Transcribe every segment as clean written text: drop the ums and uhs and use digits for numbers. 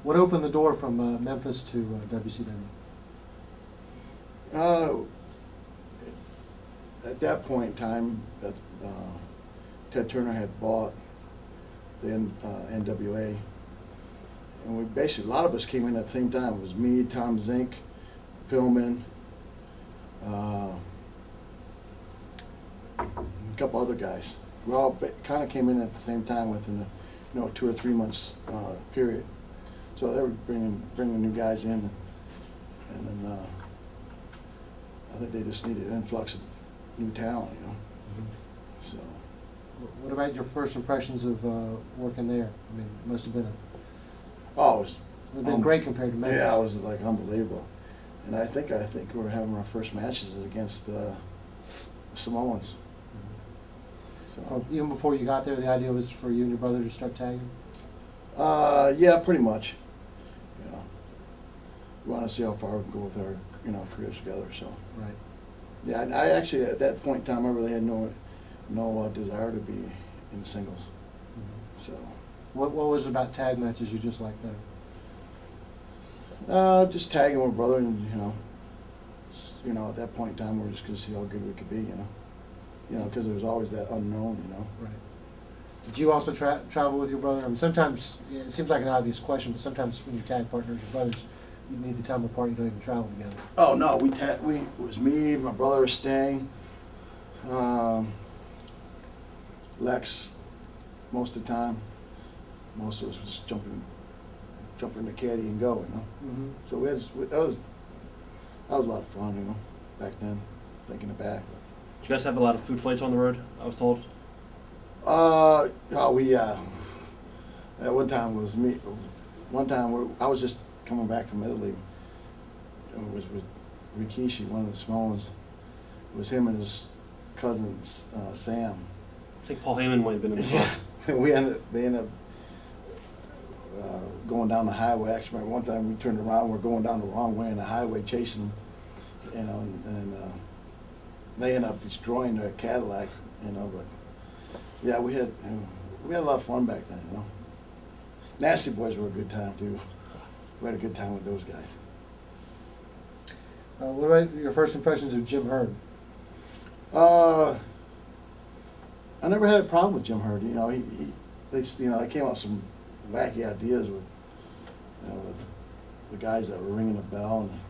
What opened the door from Memphis to WCW? At that point in time, Ted Turner had bought the NWA, and we basically, a lot of us came in at the same time. It was me, Tom Zink, Pillman, a couple other guys. We all kind of came in at the same time within a 2 or 3 months period. So they were bringing new guys in, and then I think they just needed an influx of new talent, Mm-hmm. So. What about your first impressions of working there? I mean, it must have been Oh, it would have been great compared to Memphis. Yeah, it was like unbelievable. And I think we were having our first matches against Samoans. Mm-hmm. So. Even before you got there, the idea was for you and your brother to start tagging? Yeah, pretty much. We want to see how far we can go with our careers together. So. Right. Yeah, and I actually at that point in time I really had no desire to be in the singles. Mm-hmm. So. What was it about tag matches you just liked better? Just tagging with brother, and at that point in time we were just going to see how good we could be, because there was always that unknown, Right. Did you also travel with your brother? I mean, sometimes it seems like an obvious question, but sometimes when you tag partners, your brothers, you need the time apart. You don't even travel together. Oh no, it was me, my brother Sting, Lex, most of the time. Most of us was jump in the caddy and go, Mm-hmm. So that was a lot of fun, back then, thinking it back. Did you guys have a lot of food fights on the road, I was told? At one time it was me. One time I was just coming back from Italy. It was with Rikishi, one of the Samoans. It was him and his cousin Sam. I think Paul Heyman might have been in the car. Yeah, they ended up going down the highway. Actually, one time we turned around, we're going down the wrong way in the highway, chasing them, and they ended up destroying their Cadillac, But yeah, we had a lot of fun back then, Nasty Boys were a good time too. We had a good time with those guys. What about your first impressions of Jim Herd? I never had a problem with Jim Herd. They came up with some wacky ideas with, the guys that were ringing the bell and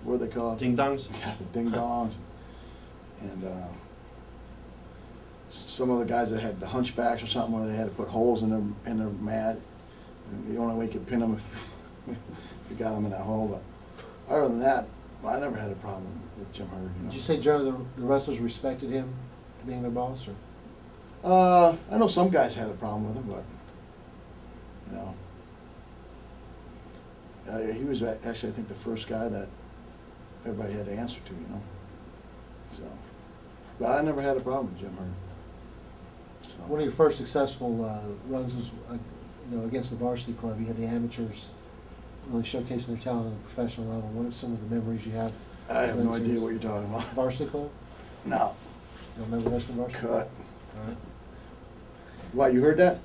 what are they called? Ding dongs. Yeah, the ding dongs, and some of the guys that had the hunchbacks or something where they had to put holes in their mat. And the only way you could pin them if you got them in that hole. But other than that, I never had a problem with Jim Herd. Did you say generally the wrestlers respected him being their boss, or? I know some guys had a problem with him, but he was actually, I think, the first guy that everybody had to answer to, So, but I never had a problem with Jim Herd. So. One of your first successful runs was, against the varsity club. You had the amateurs really showcasing their talent at a professional level. What are some of the memories you have? I have no idea what you're talking about. Varsity club? No. You don't remember wrestling varsity club? Cut. All right. Why, you heard that?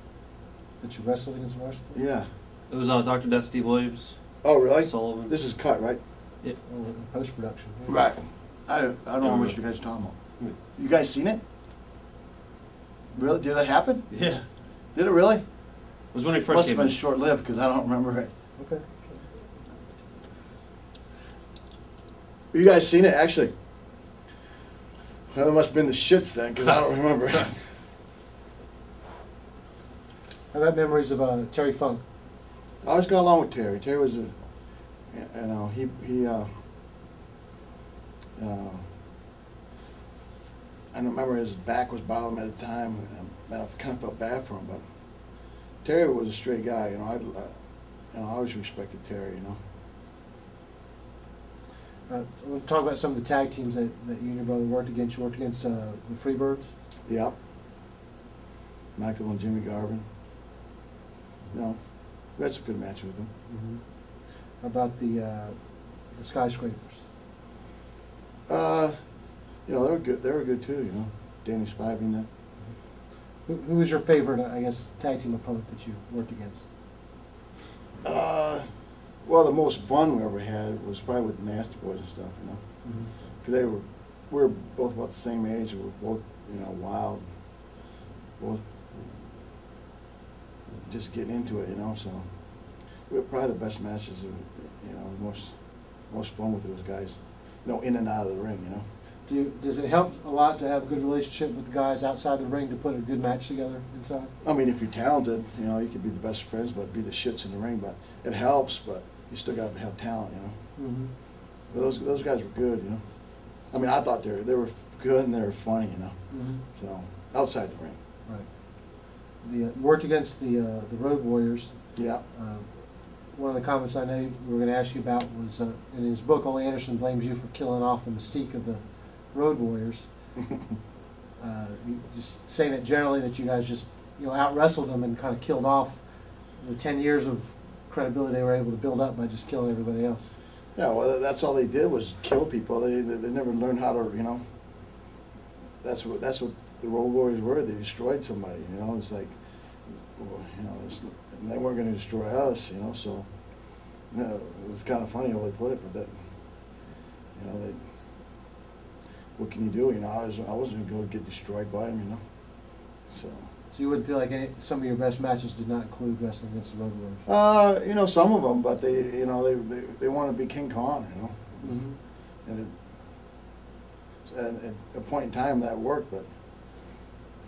That you wrestled against the varsity club? Yeah. It was Dr. Death Steve Williams. Oh, really? Sullivan. This is cut, right? Yeah. Oh, in post-production. Yeah. Right. I don't know what you guys are talking about. You guys seen it? Really? Did it happen? Yeah. Did it really? It was when we first Must came have been in. short-lived because I don't remember it. Okay. You guys seen it, actually? Well, it must have been the shits then because I don't remember it. How about memories of Terry Funk? I always got along with Terry. Terry was I remember his back was bothering him at the time, and I kind of felt bad for him. But Terry was a straight guy, I always respected Terry, We'll talk about some of the tag teams that you and your brother worked against. You worked against the Freebirds? Yep. Michael and Jimmy Garvin. We had some good matches with them. Mm-hmm. How about the Skyscrapers? They were good. They were good too. Danny Spivey and that. Who was your favorite, I guess, tag team opponent that you worked against? Well, the most fun we ever had was probably with the Nasty Boys and stuff, you know. Because we were both about the same age. We were both, you know, wild. Both just getting into it, you know. So we were probably the best matches, you know, most fun with those guys, you know, in and out of the ring, you know. Does it help a lot to have a good relationship with the guys outside the ring to put a good match together inside? I mean, if you're talented, you know, you could be the best friends, but be the shits in the ring. But it helps, but you still got to have talent, you know. But those guys were good, you know. I mean, I thought they were good and they were funny, you know. So outside the ring. Right. Worked against the Road Warriors. Yeah. One of the comments I know we were going to ask you about was in his book, Ole Anderson blames you for killing off the mystique of the Road Warriors. Just saying that generally that you guys just, you know, out wrestled them and kind of killed off the 10 years of credibility they were able to build up by just killing everybody else. Yeah, well, that's all they did was kill people. They never learned how to, you know. That's what the Road Warriors were. They destroyed somebody, you know. It's like, you know, they weren't going to destroy us, you know. So, you know, it was kind of funny how they put it, but that, you know, what can you do? You know, I wasn't going to get destroyed by them, you know. So you wouldn't feel like some of your best matches did not include wrestling against the Road Warriors? You know, some of them, but you know, they want to be King Kong, you know. And at a point in time that worked, but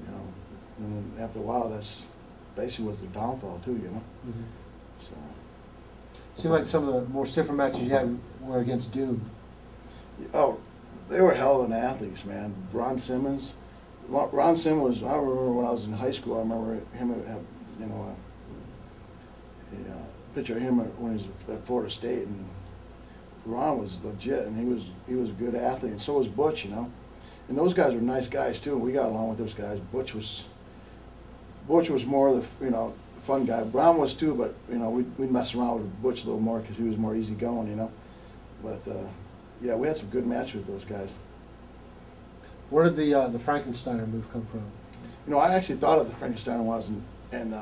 you know, and then after a while, that's basically was their downfall too, you know. So seemed like some of the more stiffer matches you had were against Doom. Oh, they were hell of an athletes, man. Ron Simmons, I remember when I was in high school, I remember him, you know, a picture of him when he was at Florida State, and Ron was legit, and he was a good athlete, and so was Butch, you know. And those guys were nice guys too, and we got along with those guys. Butch was more the, you know, fun guy. Ron was too, but you know, we'd mess around with Butch a little more because he was more easygoing, you know. But yeah, we had some good matches with those guys. Where did the Frankensteiner move come from? You know, I actually thought of the Frankensteiner was in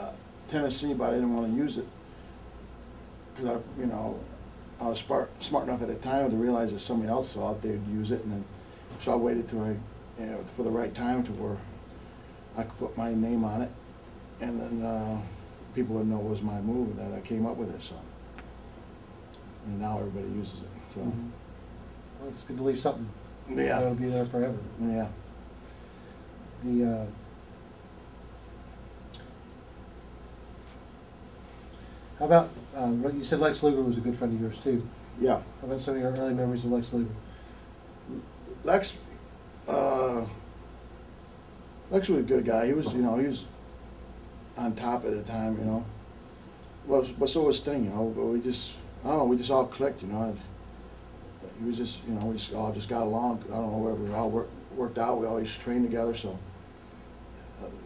Tennessee, but I didn't want to use it because you know, I was smart enough at the time to realize that somebody else saw it, they'd use it, and then so I waited till you know, for the right time to where I could put my name on it, and then people would know it was my move and that I came up with it. So, and now everybody uses it. So, well, it's good to leave something. Yeah, That'll be there forever. Yeah. How about you said Lex Luger was a good friend of yours too? Yeah. How about some of your early memories of Lex Luger? Lex was a good guy. He was, you know, he was on top at the time, you know. But so was Sting, you know. But we just all clicked, you know. He was just, you know, we all just got along. I don't know whether we all worked out. We always trained together, so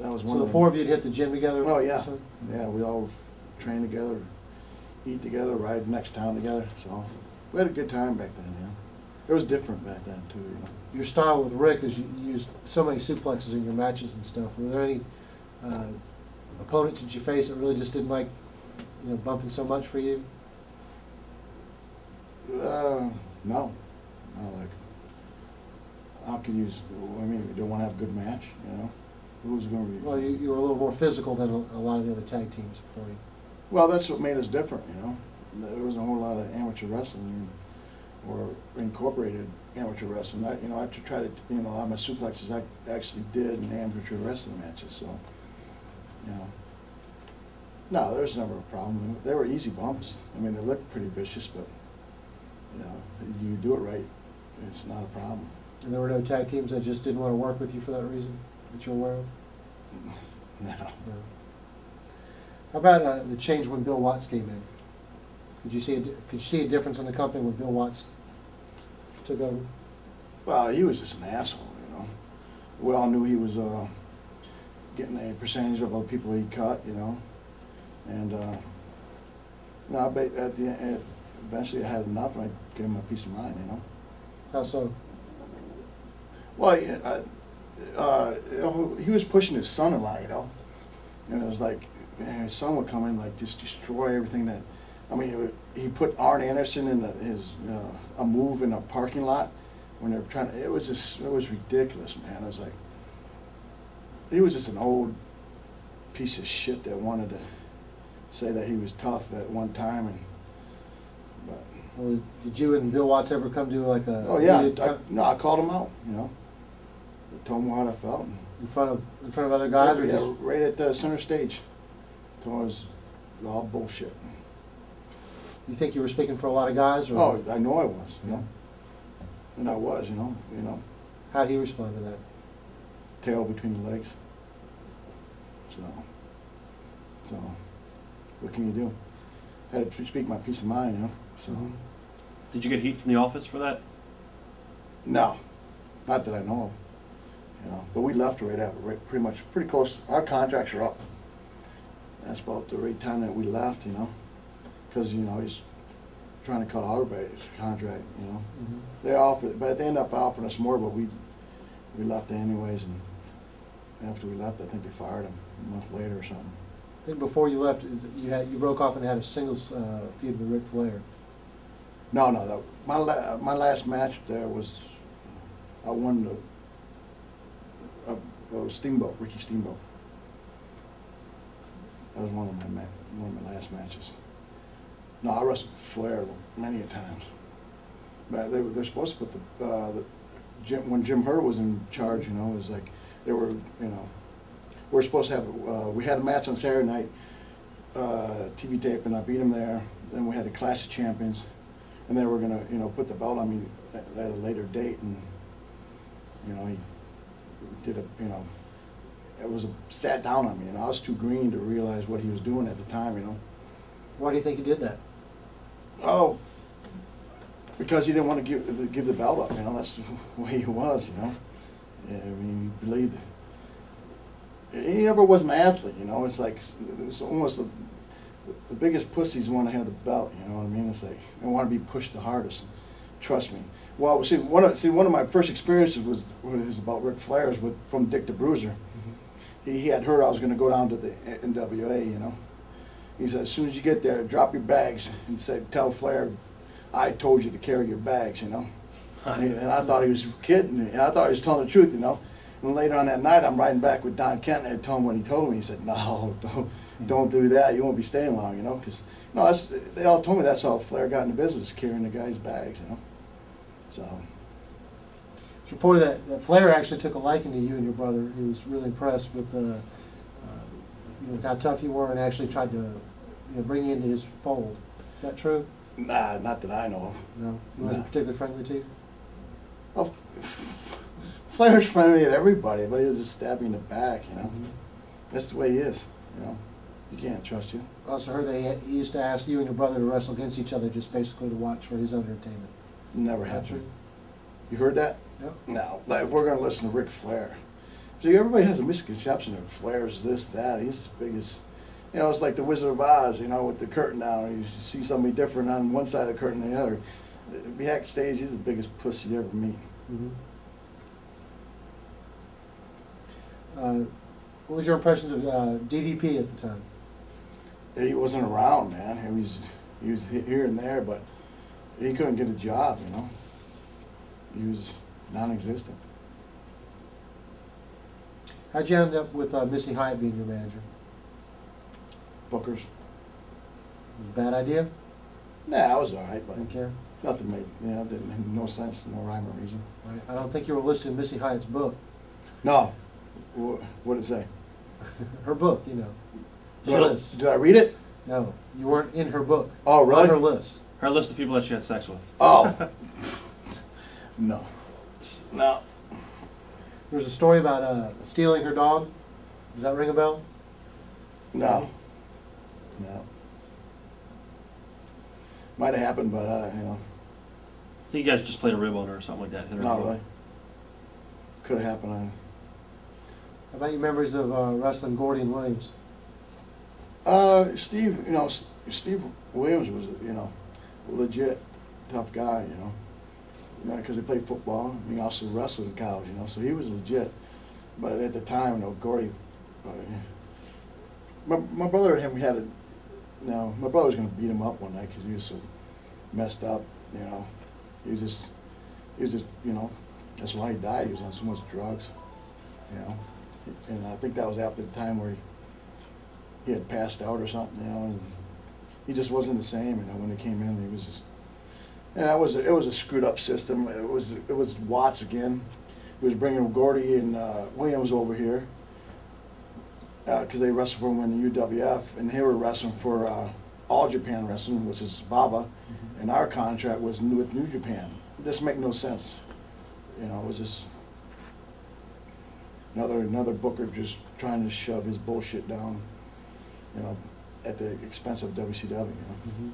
that was one. So the four of you hit the gym together? Oh yeah, yeah. We all trained together, eat together, ride the next town together. So we had a good time back then, you know. It was different back then too, you know. Your style with Rick is you used so many suplexes in your matches and stuff. Were there any opponents that you faced that really just didn't like, you know, bumping so much for you? No, like, how can you? I mean, you don't want to have a good match, you know. Who's going to be? Well, you were a little more physical than a lot of the other tag teams for you. Well, that's what made us different, you know. There wasn't a whole lot of amateur wrestling or incorporated amateur wrestling. You know, I tried to, you know, a lot of my suplexes I actually did in amateur wrestling matches. So, you know, no, there was never a problem. They were easy bumps. I mean, they looked pretty vicious, but you know, you do it right, it's not a problem. And there were no tag teams that just didn't want to work with you for that reason, that you're aware of? No. How about the change when Bill Watts came in? Could you see a difference in the company when Bill Watts took over? Well, he was just an asshole, you know. We all knew he was getting a percentage of all the people he cut, you know. And no, I bet at the end, eventually I had enough, and I gave him a peace of mind, you know. How so? Well, you know, he was pushing his son a lot, you know. And it was like, man, his son would come in, like, just destroy everything that I mean, he put Arn Anderson in a move in a parking lot when they were trying to. It was ridiculous, man. It was like he was just an old piece of shit that wanted to say that he was tough at one time, and but. Well, did you and Bill Watts ever come to like a? Oh yeah, I called him out. You know, I told him how I felt. In front of other guys, or yeah, just right at the center stage. Told him it was all bullshit. you think you were speaking for a lot of guys? Or? Oh, I know I was. You know, and I was. You know. How did he respond to that? Tail between the legs. So, what can you do? I had to speak my peace of mind, you know. So, Did you get heat from the office for that? no, not that I know of. You know, but we left right after, pretty close. Our contracts are up. That's about the right time that we left, you know, because he's trying to cut everybody's contract, you know. They offered, but they ended up offering us more, but we left anyways, and after we left, I think they fired him a month later or something. I think before you left, you broke off and had a singles feud with Ric Flair. No, my last match there was I won Steamboat, Ricky Steamboat. That was one of my last matches. No, I wrestled Flair many a times. But they're supposed to put when Jim Hurt was in charge, you know, it was like they were, we're supposed to have we had a match on Saturday night, TV tape, and I beat him there. Then we had a Clash of Champions, and they were gonna, put the belt on me at a later date, and he did it sat down on me, and I was too green to realize what he was doing at the time, Why do you think he did that? Oh, because he didn't want to give the belt up, that's the way he was, Yeah, I mean, he believed it. He never was an athlete, It's like it's almost the biggest pussies want to have the belt, you know what I mean? It's like they want to be pushed the hardest. Trust me. Well, see, one of my first experiences was about Ric Flair's from Dick the Bruiser. He had heard I was going to go down to the NWA, He said, as soon as you get there, drop your bags and tell Flair, I told you to carry your bags, And I thought he was kidding, and I thought he was telling the truth, And later on that night, I'm riding back with Don Kent, and I told him what he told me. He said, no, don't do that. You won't be staying long, because they all told me that's how Flair got in the business, carrying the guy's bags, So. It's reported that Flair actually took a liking to you and your brother. He was really impressed with how tough you were, and actually tried to bring you into his fold. Is that true? Nah, not that I know of. No, he wasn't particularly friendly to you. Well, Flair's friendly with everybody, but he was just stabbing in the back, That's the way he is, You can't trust you. I also heard he used to ask you and your brother to wrestle against each other, just basically to watch for his entertainment. Never Is that true? happened. You heard that? Yep. No, like we're going to listen to Ric Flair. See, everybody has a misconception of Flair's this, that. He's as big as, it's like the Wizard of Oz, with the curtain down. You see somebody different on one side of the curtain than the other. Backstage, he's the biggest pussy you ever meet. What was your impressions of DDP at the time? He wasn't around, man. He was here and there, but he couldn't get a job, He was non-existent. How'd you end up with Missy Hyatt being your manager? Bookers. It was a bad idea? Nah, I was all right, but Didn't care? nothing made, didn't no sense, no rhyme or reason. Right. I don't think you were listed in Missy Hyatt's book. No. What did it say? Her book, Her list. Did I read it? No, you weren't in her book. Oh, really? On her list. Her list of people that she had sex with. Oh. No. No. There's a story about stealing her dog. Does that ring a bell? No. No. Might have happened, but I think you guys just played a rib on her or something like that. Hit her not in the really. Could have happened. How about your memories of wrestling Gordy and Williams? Steve, Steve Williams was, a legit tough guy, because he played football. He also wrestled in college, so he was legit. But at the time, Gordy, my brother and him, we had No, my brother was going to beat him up one night because he was so messed up, you know. He was just, you know, that's why he died. He was on so much drugs, you know. And I think that was after the time where he had passed out or something, you know, and he just wasn't the same, you know, when he came in. He was just, and it was a screwed up system. It was Watts again. He was bringing Gordy and Williams over here because they wrestled for him in the UWF, and they were wrestling for All Japan Wrestling, which is Baba, and our contract was with New Japan. It just made no sense. You know, it was just another booker just trying to shove his bullshit down, you know, at the expense of WCW. You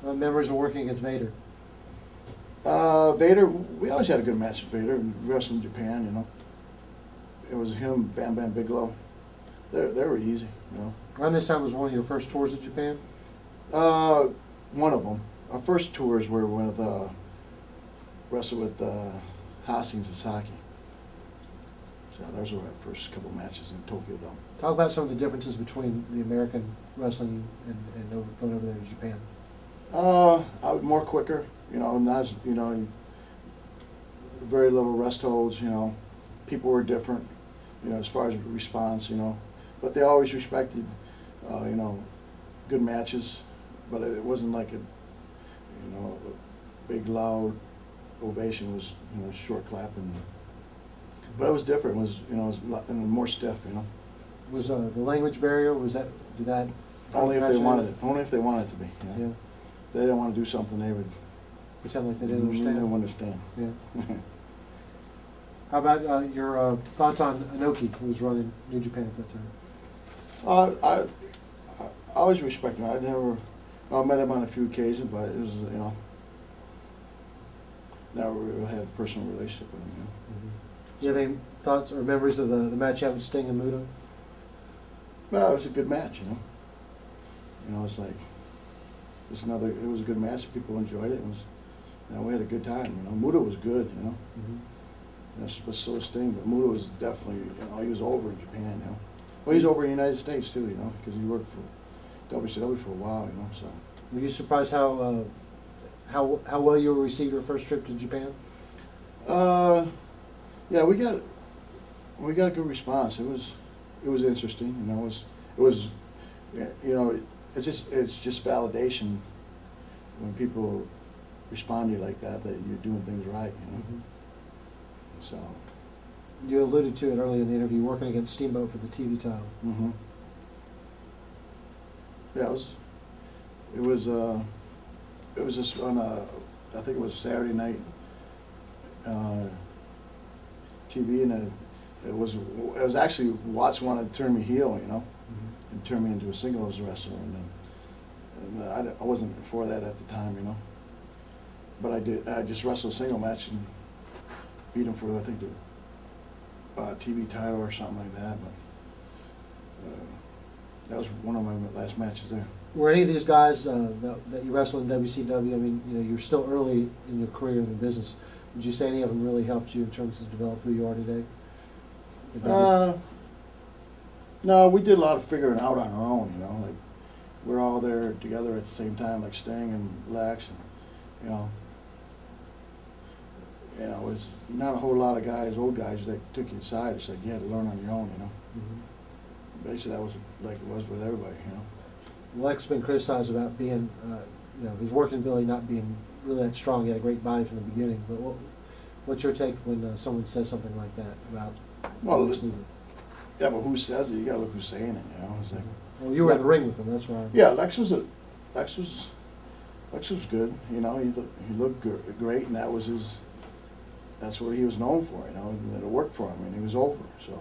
know? Memories of working against Vader. Vader, we always had a good match with Vader. We wrestled in Japan, you know. It was him, Bam Bam Bigelow. They were easy, you know. Around this time was one of your first tours of Japan? One of them. Our first tours were with wrestled with Hasi and Sasaki. So those were our first couple matches in Tokyo Dome. Talk about some of the differences between the American wrestling and going over there to Japan. I was more quicker, you know, not as, you know, very little rest holds, you know. People were different, you know, as far as response, you know. But they always respected, you know, good matches. But it wasn't like a, you know, a big loud ovation. It was, you know, short clapping. But it was different. It was, you know, it was more stiff, you know. Was the language barrier, did that? Only if they wanted it. Only if they wanted it to be. You know? Yeah. If they didn't want to do something, they would Pretend like they didn't understand. They didn't understand. Yeah. How about your thoughts on Inoki, who was running New Japan at that time? I always respected him. I met him on a few occasions, but it was, you know, never really had a personal relationship with him. You know? Do you have any thoughts or memories of the match you had with Sting and Muta? Well, it was a good match, you know. You know, it's like, it was a good match. People enjoyed it. It was, you know, we had a good time, you know. Muta was good, you know. But so was Sting, but Muta was definitely, you know, he was over in Japan, you know. Well, he's over in the United States too, you know, because he worked for WCW for a while, you know, so. Were you surprised how well you received your first trip to Japan? Yeah, we got a good response. It was interesting, you know. It was, you know, it's just validation when people respond to you like that you're doing things right, you know. So. You alluded to it earlier in the interview, working against Steamboat for the TV title. Yeah, it was just on I think it was Saturday night TV, and it was actually Watts wanted to turn me heel, you know, and turn me into a singles wrestler, and I wasn't for that at the time, you know. But I just wrestled a single match and beat him for, I think, the TV title or something like that. But that was one of my last matches there. Were any of these guys that you wrestled in WCW, I mean, you know, you're still early in your career in the business. Would you say any of them really helped you in terms of develop who you are today? No, we did a lot of figuring out on our own, you know. Like, we're all there together at the same time, like Sting and Lex, and, you know, it was not a whole lot of guys, old guys, that took you aside. It's like you had to learn on your own, you know. Basically, that was like it was with everybody, you know. Lex has been criticized about being, you know, his working ability not being really that strong. He had a great body from the beginning. But what's your take when someone says something like that about Lex Luger? Yeah, but who says it? You gotta look who's saying it, you know. It's like, well, you were in the ring with him, that's why. Yeah, Lex was good, you know. He looked great, and that's what he was known for, you know. And it worked for him, and he was over. So,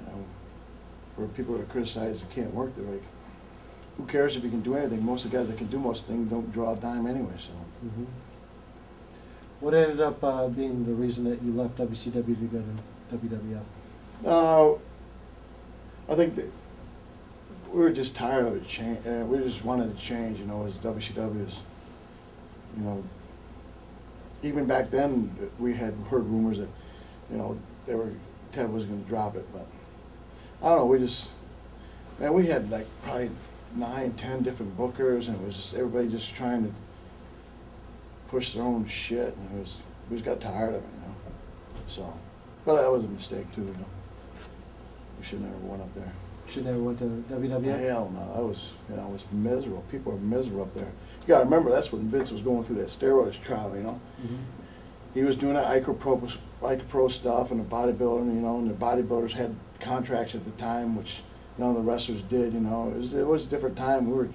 you know, for people that criticize it can't work, they're like, who cares if you can do anything? Most of the guys that can do most things don't draw a dime anyway. So. What ended up being the reason that you left WCW to go to WWF? I think that we were just tired of it. We just wanted to change, you know, as WCW is, you know. Even back then, we had heard rumors that, you know, Ted was going to drop it, but I don't know. We had like probably 9, 10 different bookers, and it was just everybody just trying to push their own shit, and we just got tired of it, you know. So, but that was a mistake too, you know. We should never went up there. Should never went to WWF? Hell no, that was, you know, it was miserable. People were miserable up there. You gotta remember, that's when Vince was going through that steroids trial, you know. Mm-hmm. He was doing that Icro stuff and the bodybuilding, you know, and the bodybuilders had contracts at the time, which none of the wrestlers did, you know. It was a different time. We were,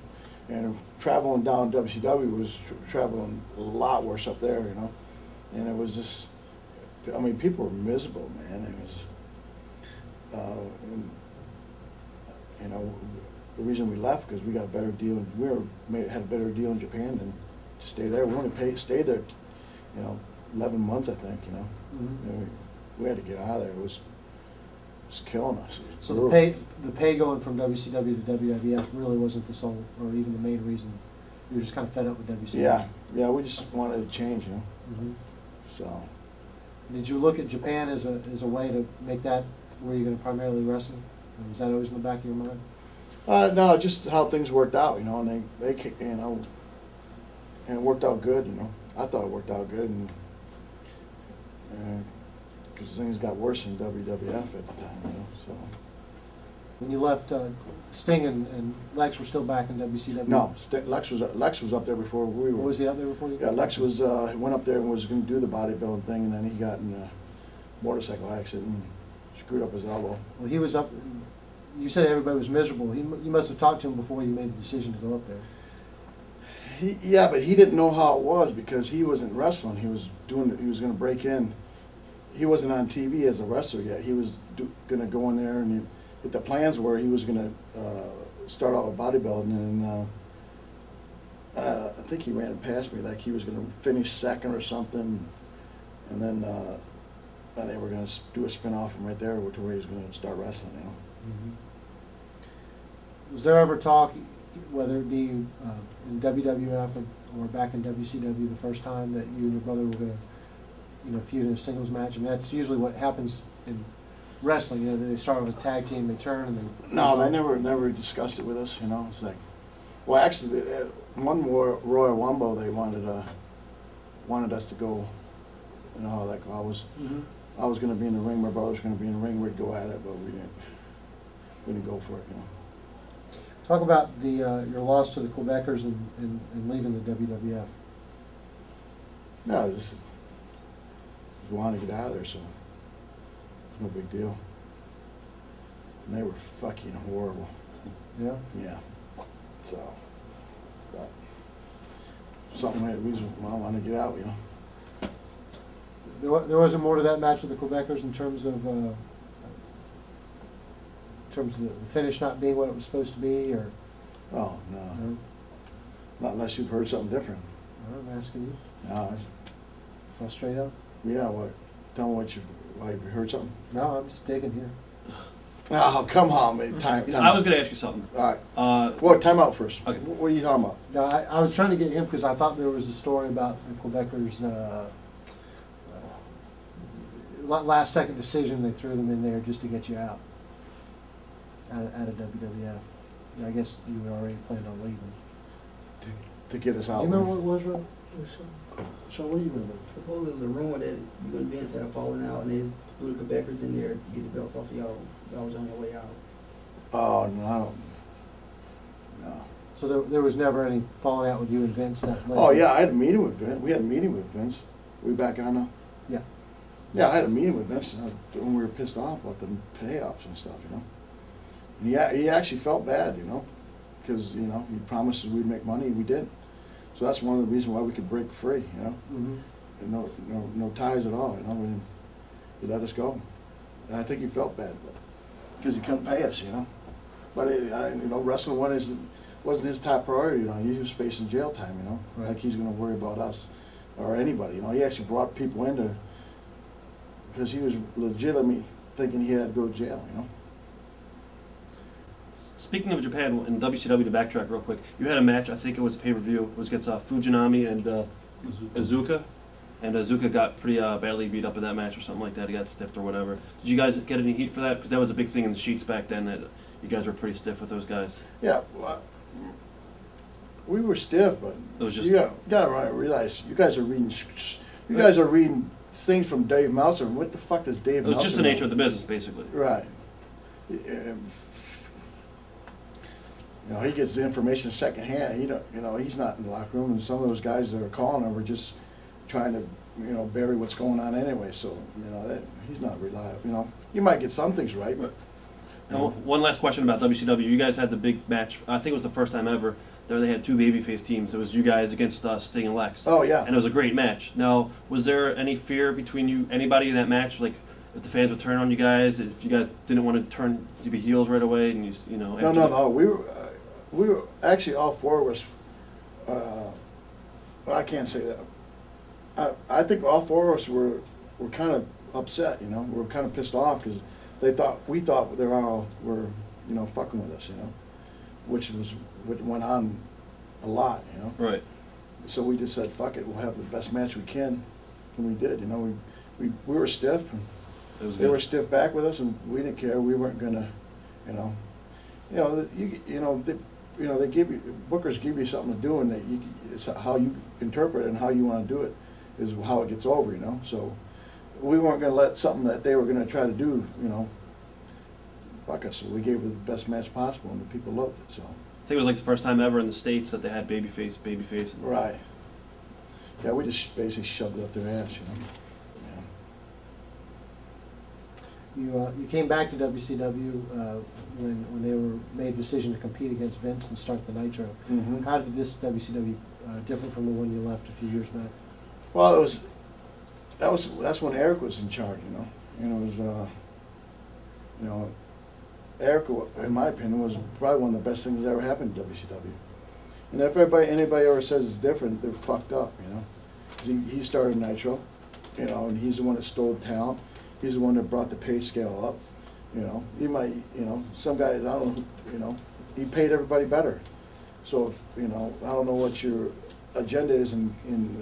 and traveling down WCW was traveling a lot worse up there, you know. And it was just, I mean, people were miserable, man. It was, and, you know, the reason we left because we got a better deal. Had a better deal in Japan than to stay there. We only stayed there, you know, 11 months, I think. You know, Mm-hmm. we had to get out of there. It was killing us. So the pay going from WCW to WWF really wasn't the sole or even the main reason. You were just kind of fed up with WCW. Yeah, we just wanted to change, you know. Mm-hmm. So. Did you look at Japan as a way to make that where you're going to primarily wrestle? And was that always in the back of your mind? No, just how things worked out, you know, and they you know, and it worked out good, you know. I thought it worked out good, and because things got worse in WWF at the time, you know. So. When you left, Sting and Lex were still back in WCW? No, Lex was up there before we were. Was he up there before you? Yeah, Lex was went up there and was going to do the bodybuilding thing, and then he got in a motorcycle accident and screwed up his elbow. Well, he was up. You said everybody was miserable. You must have talked to him before you made the decision to go up there. Yeah, but he didn't know how it was because he wasn't wrestling. He was going to break in. He wasn't on TV as a wrestler yet. He was going to go in there, and the plans were he was going to start out with bodybuilding, and I think he ran past me like he was going to finish second or something, and then they were going to do a spin-off from right there to where he was going to start wrestling, you know. Mm-hmm. Was there ever talk, whether it be in WWF or back in WCW, the first time that you and your brother were going to, feud in a singles match? And that's usually what happens in wrestling. You know, they start with a tag team, they turn, and then. No, they never discussed it with us. You know, it's like, well, actually, one Royal Rumble they wanted us to go. You know how that goes. I was going to be in the ring. My brother was going to be in the ring. We'd go at it, but we didn't go for it. You know. Talk about your loss to the Quebecers and leaving the WWF. No, just wanted to get out of there, so no big deal. And they were fucking horrible. Yeah. Yeah. So, but something we wanted to get out, you know. There wasn't more to that match with the Quebecers in terms of the finish not being what it was supposed to be, or. Oh no. Not unless you've heard something different. I'm asking you. No. So straight up. Yeah. What? Tell me why you heard something. No, I'm just digging here. Oh, come on, man. Time I was going to ask you something. All right. Well, time out first. Okay. What are you talking about? No, I was trying to get him because I thought there was a story about the Quebecers' last second decision. They threw them in there just to get you out of WWF. Yeah, I guess you were already planned on leaving. To get us out. Do you remember what it was, Rob? Sean, what do you remember? Supposedly there was a rumor that you and Vince had a falling out, and they just threw the Quebecers in there to get the belts off of y'all. Y'all was on your way out. Oh no, I don't. No. So there was never any falling out with you and Vince that led. Oh yeah, I had a meeting with Vince. We had a meeting with Vince. We back on now? Yeah. Yeah, I had a meeting with Vince when we were pissed off about the payoffs and stuff, you know. And he actually felt bad, you know, because he promised we'd make money. We did. So that's one of the reasons why we could break free, you know. Mm-hmm. And no ties at all, you know. He let us go. And I think he felt bad because he couldn't pay us, you know. But wrestling wasn't his top priority, you know. He was facing jail time, you know. Right. Like he's going to worry about us or anybody, you know. He actually brought people in because he was legitimately thinking he had to go to jail, you know. Speaking of Japan and WCW, to backtrack real quick, you had a match. I think it was a pay-per-view. It was against Fujinami and Iizuka, and Iizuka got pretty badly beat up in that match or something like that. He got stiffed or whatever. Did you guys get any heat for that? Because that was a big thing in the sheets back then that you guys were pretty stiff with those guys. Yeah, well, We were stiff, but It was just- you gotta realize you guys are reading. You guys are reading things from Dave Meltzer. What the fuck does Dave It was Meltzer just the nature know? of the business, basically. Right. He gets the information secondhand. He's not in the locker room, and some of those guys that are calling him are just trying to, bury what's going on anyway. So, he's not reliable. You might get some things right, but. Now, one last question about WCW. You guys had the big match. I think it was the first time ever. There they had two babyface teams. It was you guys against Sting and Lex. Oh yeah. And it was a great match. Now, was there any fear between anybody in that match, like if the fans would turn on you guys, if you guys didn't want to turn to be heels right away, and No. We were actually all four of us. Well, I can't say that. I think all four of us were kind of upset. We were kind of pissed off because we thought they all were fucking with us. Which was what went on a lot. Right. So we just said, fuck it, we'll have the best match we can, and we did. We were stiff, and they were stiff back with us, and we didn't care. We weren't gonna, they give you, bookers give you something to do, and it's how you interpret it and how you want to do it is how it gets over. So we weren't gonna let something that they were gonna try to do, fuck us. So we gave it the best match possible, and the people loved it. So. I think it was like the first time ever in the States that they had babyface. Right. Yeah, we just basically shoved it up their ass, You came back to WCW when they made a decision to compete against Vince and start the Nitro. Mm-hmm. How did this WCW differ from the one you left a few years back? Well, that's when Eric was in charge, Eric, in my opinion, was probably one of the best things that ever happened to WCW. And if anybody ever says it's different, they're fucked up, He started Nitro, and he's the one that stole talent. He's the one that brought the pay scale up, He might, some guys, I don't know, he paid everybody better. So, if, I don't know what your agenda is in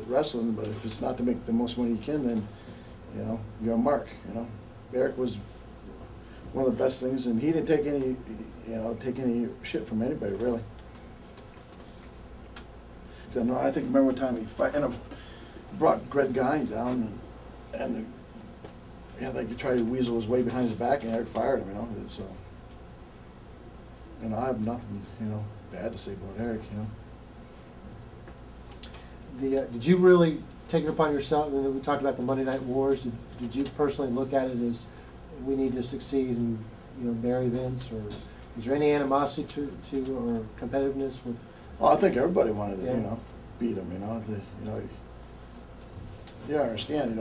wrestling, but if it's not to make the most money you can, then, you're a mark, Eric was one of the best things, and he didn't take any shit from anybody, really. So, no, I think remember one time he brought Greg Guy down, and he tried to weasel his way behind his back, and Eric fired him, So, I have nothing, bad to say about Eric, Did you really take it upon yourself? When we talked about the Monday Night Wars, did you personally look at it as we need to succeed and bury Vince, or is there any animosity to or competitiveness with? Well, I think everybody wanted to beat him. You understand,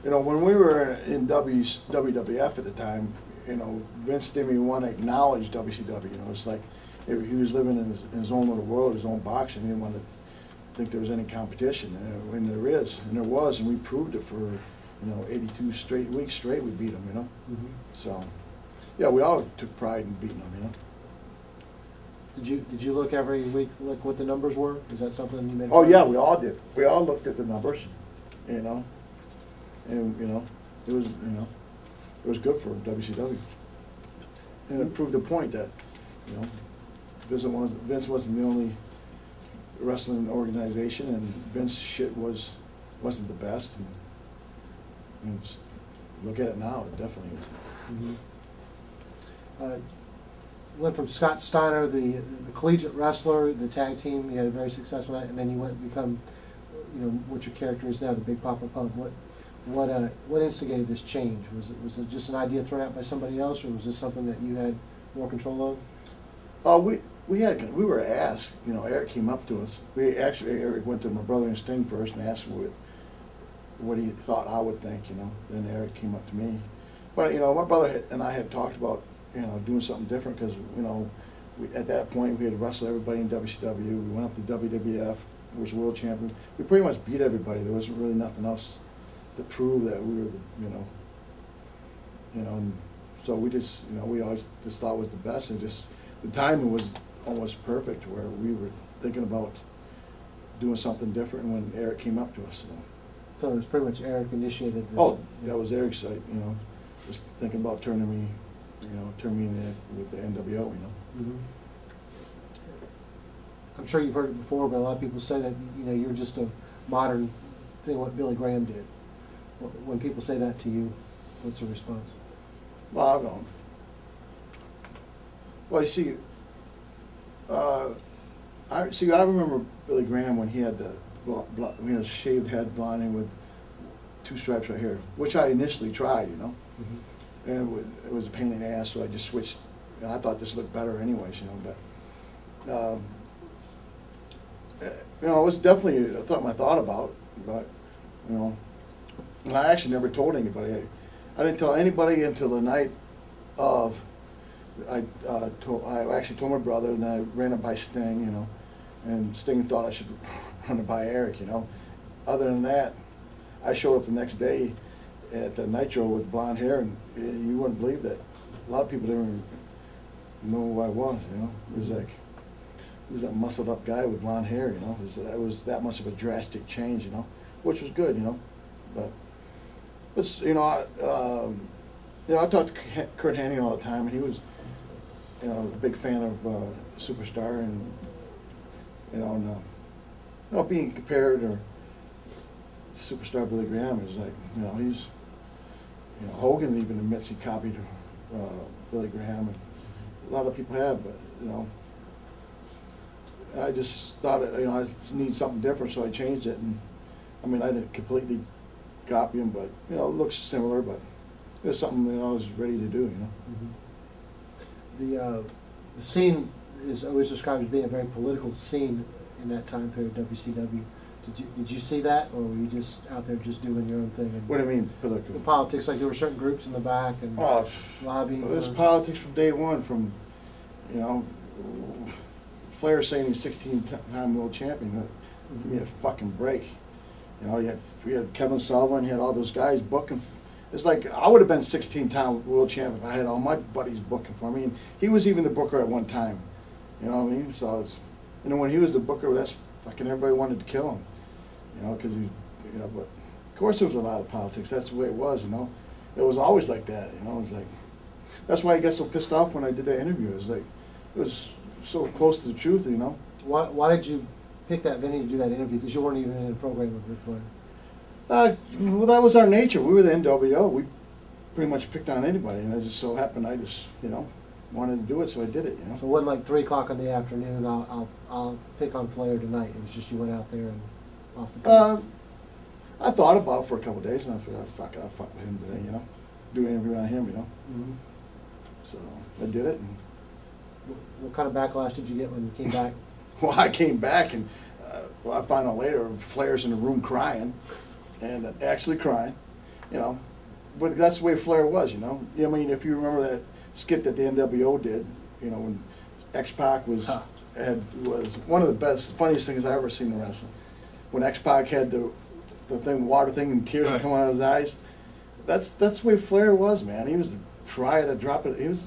when we were in WWF at the time, Vince didn't even want to acknowledge WCW. It's like he was living in his own little world, his own box, and he didn't want to think there was any competition. And there is, and there was, and we proved it for 82 weeks straight. We beat him. Mm-hmm. So, yeah, we all took pride in beating him. Did you look every week what the numbers were? Is that something you made? Oh yeah, we all did. We all looked at the numbers, and it was good for WCW, and it proved the point that Vince wasn't the only wrestling organization, and Vince shit wasn't the best. And just look at it now; it definitely is. Mm-hmm. Went from Scott Steiner, the collegiate wrestler, the tag team. You had a very successful night, and then you went and become, what your character is now, the Big Papa Pump. What instigated this change? Was it just an idea thrown out by somebody else, or was this something that you had more control of? We were asked. Eric came up to us. Eric went to my brother and Sting first and asked what he thought I would think. Then Eric came up to me. But my brother and I had talked about doing something different because at that point we had wrestled everybody in WCW. We went up to WWF, was world champion. We pretty much beat everybody. There wasn't really nothing else to prove that we were and so we just we always just thought it was the best, and just the timing was almost perfect where we were thinking about doing something different when Eric came up to us. So it was pretty much Eric initiated this. Oh, that was Eric's site. Just thinking about turning me in with the NWO. Mm-hmm. I'm sure you've heard it before, but a lot of people say that, you know, you're just a modern thing what Billy Graham did. When people say that to you, what's the response? Well, I don't. Well, you see, I remember Billy Graham when he had the shaved head, blonde, and with 2 stripes right here, which I initially tried, you know, Mm-hmm. and it was a pain in the ass, so I just switched. And I thought this looked better anyways, you know, but you know, it was definitely my thought about, but you know, and I actually never told anybody. I didn't tell anybody until the night of. I actually told my brother, and I ran it by Sting, you know, and Sting thought I should run it by Eric, you know. Other than that, I showed up the next day at the Nitro with blonde hair, and you wouldn't believe that. A lot of people didn't even know who I was, you know. It was like, he was that muscled up guy with blonde hair, you know. It was that much of a drastic change, you know, which was good, you know. But you know, I talked to Kurt Hennig all the time, and he was, you know, a big fan of Superstar, and you know, being compared or Superstar Billy Graham is like, you know, he's, you know, Hogan even admits he copied Billy Graham, and a lot of people have, but you know, I just thought, you know, I need something different, so I changed it, and I mean, I didn't completely copy him, but you know, it looks similar, but it was something, you know, I was ready to do, you know. Mm-hmm. The scene is always described as being a very political scene in that time period, WCW. Did you see that, or were you just out there just doing your own thing? And What do you mean political? the politics, like there were certain groups in the back and lobbying. There's politics from day one. From, you know, Flair saying he's 16-time world champion. Give me a fucking break. You know, you had Kevin Sullivan, you had all those guys booking. It's like I would have been 16-time world champion if I had all my buddies booking for me. And he was even the booker at one time. You know what I mean? So it's, you know, when he was the booker, that's fucking everybody wanted to kill him. You know, because he, you know, but of course there was a lot of politics. That's the way it was. You know, it was always like that. You know, it was like, that's why I got so pissed off when I did that interview. It was like, it was so close to the truth. You know. Why did you pick that venue to do that interview? Because you weren't even in a program with Ric Flair. Well, that was our nature. We were the NWO. We pretty much picked on anybody, and it just so happened I just, you know, wanted to do it, so I did it. You know. So it wasn't like 3 o'clock in the afternoon. I'll pick on Flair tonight. It was just you went out there and off the cuff. I thought about it for a couple of days, and I figured, I'll fuck with him today, you know, do an interview on him, you know. Mm-hmm. So I did it. And what kind of backlash did you get when you came back? well, I came back, and well, I found out later Flair's in the room crying, and actually crying, you know. But that's the way Flair was, you know. I mean, if you remember that skit that the NWO did, you know, when X-Pac was one of the best, funniest things I ever seen in wrestling. When X-Pac had the water thing, and tears would come out of his eyes. That's the way Flair was, man. He was trying to drop it. He was.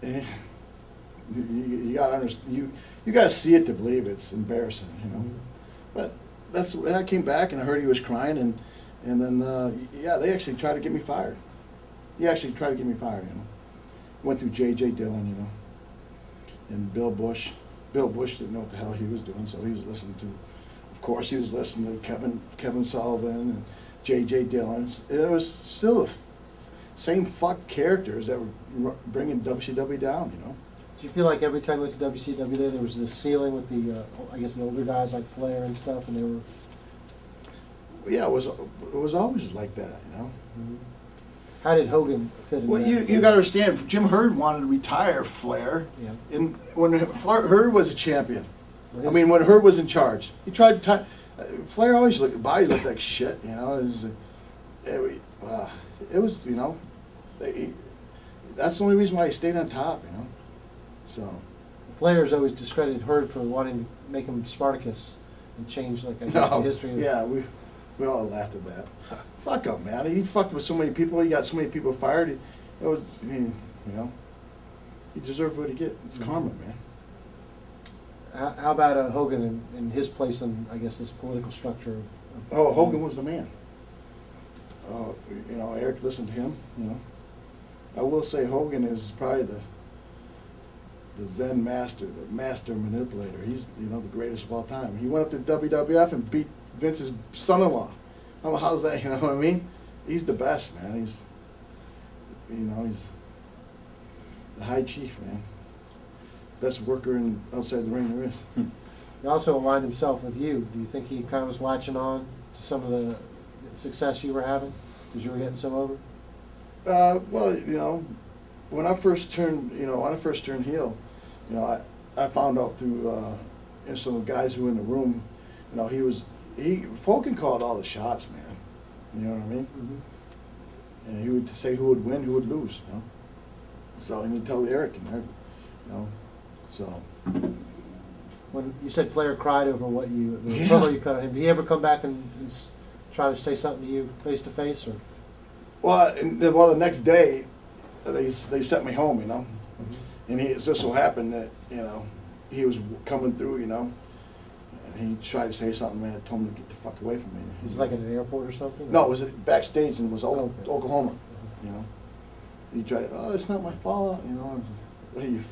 You gotta understand. You gotta see it to believe it. It's embarrassing, you know. But that's when I came back and I heard he was crying, and then yeah, they actually tried to get me fired. He actually tried to get me fired, you know. Went through J.J. Dillon, you know, and Bill Bush. Bill Bush didn't know what the hell he was doing, so he was listening to. Of course, he was listening to Kevin Sullivan and J.J. Dillon. It was still the same fuck characters that were bringing WCW down, you know. Did you feel like every time you went to WCW there was this ceiling with the, I guess, the older guys like Flair and stuff, and they were... Yeah, it was always like that, you know. Mm-hmm. How did Hogan fit in? Well, that? you got to understand, Jim Herd wanted to retire Flair, Yeah. and when Herd was a champion. Well, I mean, when Herd was in charge, he tried to. Flair always looked like shit, you know. It was, you know, that's the only reason why he stayed on top, you know. So. Flair's always discredited Herd for wanting to make him Spartacus and change, like, I guess, the history of... Yeah, we all laughed at that. Fuck him, man. He fucked with so many people. He got so many people fired. You know, he deserved what he get. It's karma, man. How about Hogan and his place in, I guess, this political structure? Hogan was the man. You know, Eric listened to him, you know. I will say Hogan is probably the Zen master, the master manipulator. He's, you know, the greatest of all time. He went up to WWF and beat Vince's son-in-law. How's that? You know what I mean? He's the best, man. He's, you know, he's the high chief, man. Best worker outside the ring there is. He also aligned himself with you. Do you think he kind of was latching on to some of the success you were having because you were getting so over? Well, you know, when I first turned heel, you know, I found out through you know, some of the guys who were in the room, you know, Fulkin called all the shots, man. You know what I mean? Mm-hmm. And he would say who would win, who would lose, you know. So he would tell Eric, and you know, so. When you said Flair cried over the Yeah. promo you cut on him, did he ever come back and try to say something to you face to face, or? Well, the next day, they sent me home, you know. Mm-hmm. And it just so happened that, you know, he was coming through, you know, and he tried to say something, man, I told him to get the fuck away from me. Is it like in an airport or something? No, it was backstage in Okay. Oklahoma, you know. He tried, oh, it's not my fault, you know. What do you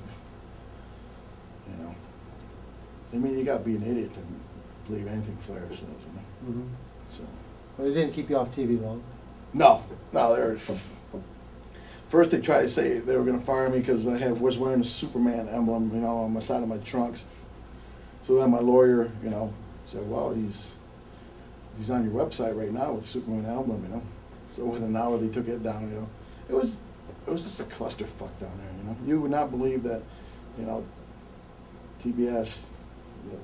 know. I mean, you got to be an idiot to believe anything Flair says, you know. Mm-hmm. So. Well, they didn't keep you off TV long. No, they were. First, they tried to say they were going to fire me because I was wearing a Superman emblem, you know, on the side of my trunks. So then my lawyer, you know, said, "Well, he's on your website right now with the Superman emblem, you know." So within an hour, they took it down. You know, it was just a clusterfuck down there. You know, you would not believe that, you know, TBS,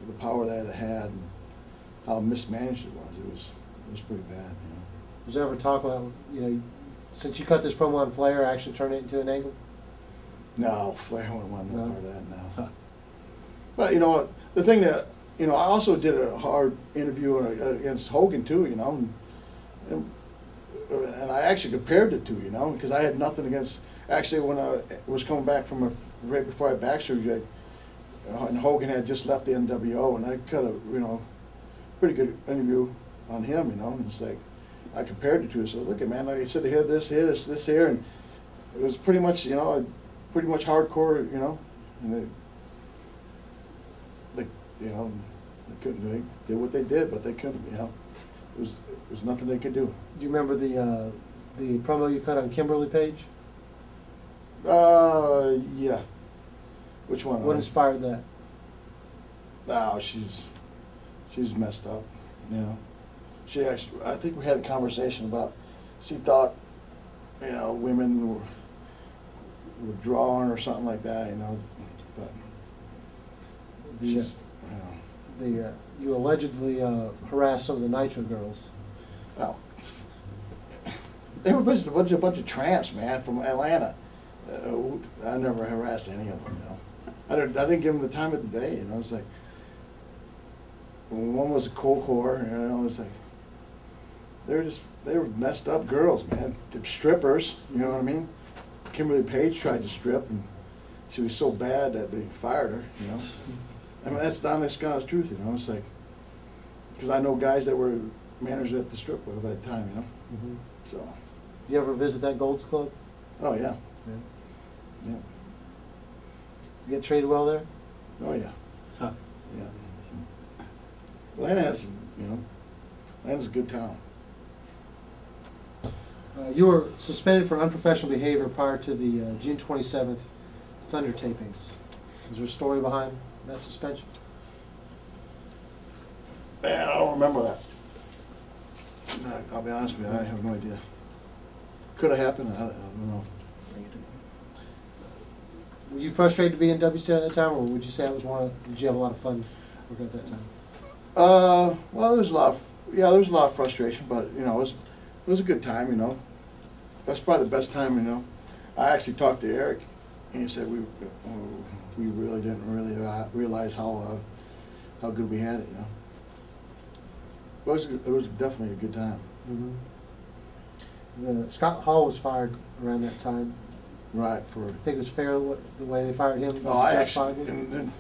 the power that it had, and how mismanaged it was. It was pretty bad. You know. Was there ever talk about, you know, since you cut this promo on Flair, actually turn it into an angle? No, Flair wouldn't want no No? part of that now. Huh. But you know, the thing that, you know, I also did a hard interview against Hogan too, you know, and I actually compared the two, you know, because I had nothing against. Actually, when I was coming back from right before I had back surgery, and Hogan had just left the NWO, and I cut a, you know, pretty good interview on him, you know, and it's like, I compared the two. So look at, man, like I said, they had this here, and it was pretty much, you know, pretty much hardcore, you know, and they you know, they did what they did, but they couldn't, you know, it was nothing they could do. Do you remember the promo you cut on Kimberly Page? Yeah. Which one? What inspired that? No, she's messed up, you know. She actually, I think we had a conversation about, she thought, you know, women were drawn or something like that, you know, but she's, you know. You allegedly harassed some of the Nitro girls. Well, they were just a bunch of tramps, man, from Atlanta. I never harassed any of them, you know. I didn't give them the time of the day, you know. It's like, one was a cold core, you know. It's like, they were messed up girls, man. They're strippers, you know what I mean. Kimberly Page tried to strip, and she was so bad that they fired her, you know. I mean, that's the honest God's truth, you know. It's like, because I know guys that were managers at the strip club at that time, you know. Mm-hmm. So. You ever visit that Gold's Club? Oh yeah. Yeah. Yeah. You get treated well there? Oh yeah. Huh. Yeah. Atlanta has, you know, Atlanta's a good town. You were suspended for unprofessional behavior prior to the June 27th Thunder tapings. Is there a story behind that suspension? Man, I don't remember that. No, I'll be honest with you, I have no idea. Could have happened, I don't know. Were you frustrated to be in WCW at that time, or would you say it was did you have a lot of fun working at that time? Well, there was a lot of frustration, but you know, it was a good time, you know. That's probably the best time, you know. I actually talked to Eric, and he said we really didn't realize how good we had it, you know. It was definitely a good time. Mm-hmm. Scott Hall was fired around that time. Right. I think it was fair the way they fired him. Oh, I actually. And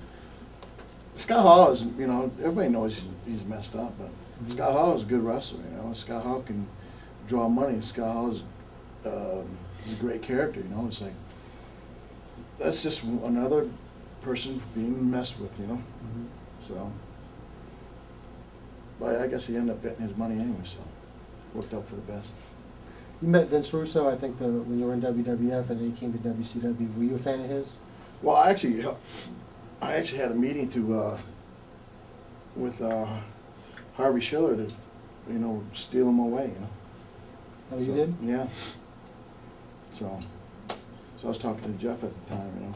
Scott Hall is, you know, everybody knows he's messed up, but Scott Hall is a good wrestler, you know. Scott Hall can draw money. Scott Hall is he's a great character, you know. It's like, that's just another person being messed with, you know. Mhm. So, but I guess he ended up getting his money anyway, so worked out for the best. You met Vince Russo, I think, when you were in WWF, and then he came to WCW. Were you a fan of his? Well, I actually had a meeting with Harvey Schiller to, you know, steal him away, you know. Oh, So, you did? Yeah. So I was talking to Jeff at the time, you know,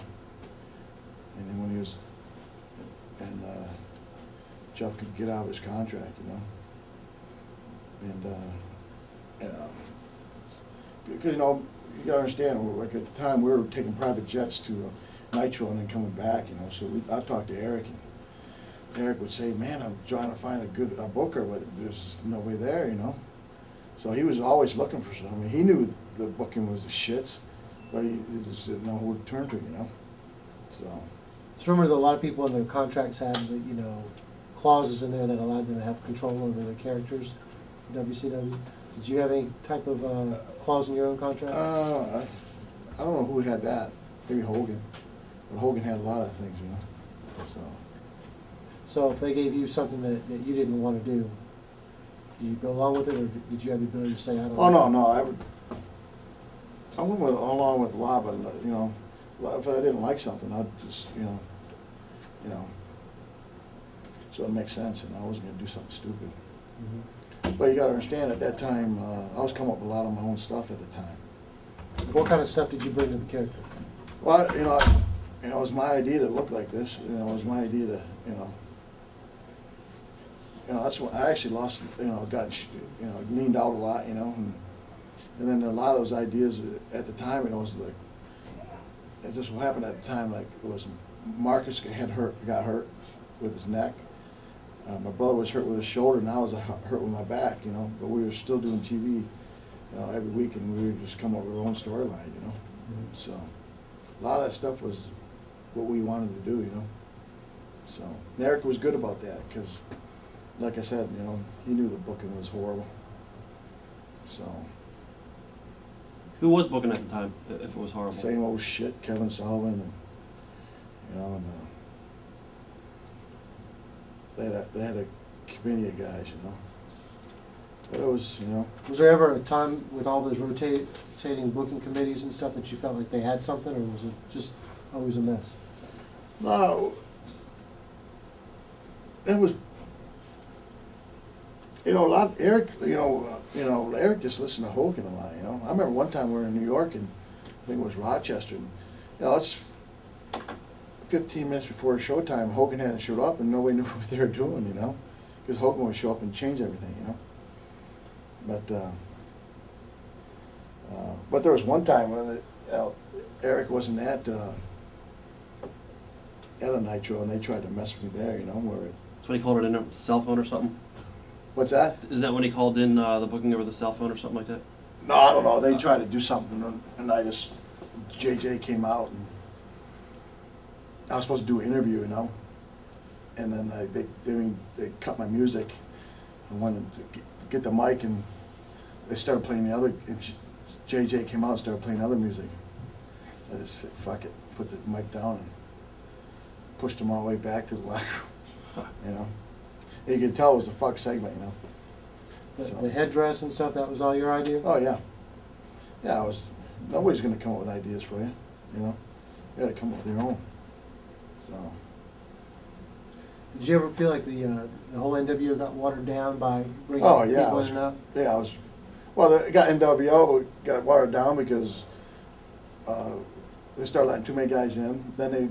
and then when he was, and Jeff could get out of his contract, you know, and because, you know, you gotta understand, like at the time we were taking private jets to Nitro and then coming back, you know, so I talked to Eric, and Eric would say, man, I'm trying to find a booker, but there's nobody there, you know. So he was always looking for something. I mean, he knew the booking was the shits, but he just didn't know who to turn to, you know. So. Just remember that a lot of people in their contracts had, you know, clauses in there that allowed them to have control over their characters in WCW. Did you have any type of clause in your own contract? I don't know who had that. Maybe Hogan. But Hogan had a lot of things, you know. So if they gave you something that you didn't want to do, did you go along with it, or did you have the ability to say, I don't Oh, know? no, I went along with a lot, but, you know, if I didn't like something, I'd just, you know, so it makes sense, and I wasn't going to do something stupid. Mhm. But you got to understand, at that time, I was coming up with a lot of my own stuff at the time. What kind of stuff did you bring to the character? Well, you know, it was my idea to look like this. You know, it was my idea to, you know, that's when I actually lost, you know, leaned out a lot, you know, and then a lot of those ideas at the time, you know, was like, it just happened at the time, like, it was Marcus got hurt with his neck. My brother was hurt with his shoulder, and I was hurt with my back, you know, but we were still doing TV, you know, every week, and we would just come up with our own storyline, you know. Mhm. So a lot of that stuff was what we wanted to do, you know. So and Eric was good about that, because, like I said, you know, he knew the booking was horrible. So Who was booking at the time, if it was horrible? same old shit, Kevin Sullivan, and, you know, and they had a committee of guys, you know. But it was, you know. Was there ever a time with all those rotating booking committees and stuff that you felt like they had something, or was it just always a mess? No, it was, you know, a lot. Eric, Eric just listened to Hogan a lot. You know, I remember one time we were in New York, and I think it was Rochester. And, you know, it's 15 minutes before showtime. Hogan hadn't showed up, and nobody knew what they were doing. You know, because Hogan would show up and change everything. You know, but there was one time when Eric wasn't at a Nitro, and they tried to mess with me there, you know, where That's when he called it in a cell phone or something? what's that? Is that when he called in the booking over the cell phone or something like that? No, I don't know. They tried to do something, and JJ came out, and I was supposed to do an interview, you know, and then they cut my music. I wanted to get the mic, and they started playing the other. And JJ came out and started playing other music. I just fuck it, put the mic down, and pushed them all the way back to the locker room, you know. And you could tell it was a fuck segment, you know. The headdress and stuff, that was all your idea? Oh, yeah. Yeah, nobody's going to come up with ideas for you, you know. You got to come up with your own. So. Did you ever feel like the whole NWO got watered down by bringing people in and out? Yeah, NWO got watered down because they started letting too many guys in. Then they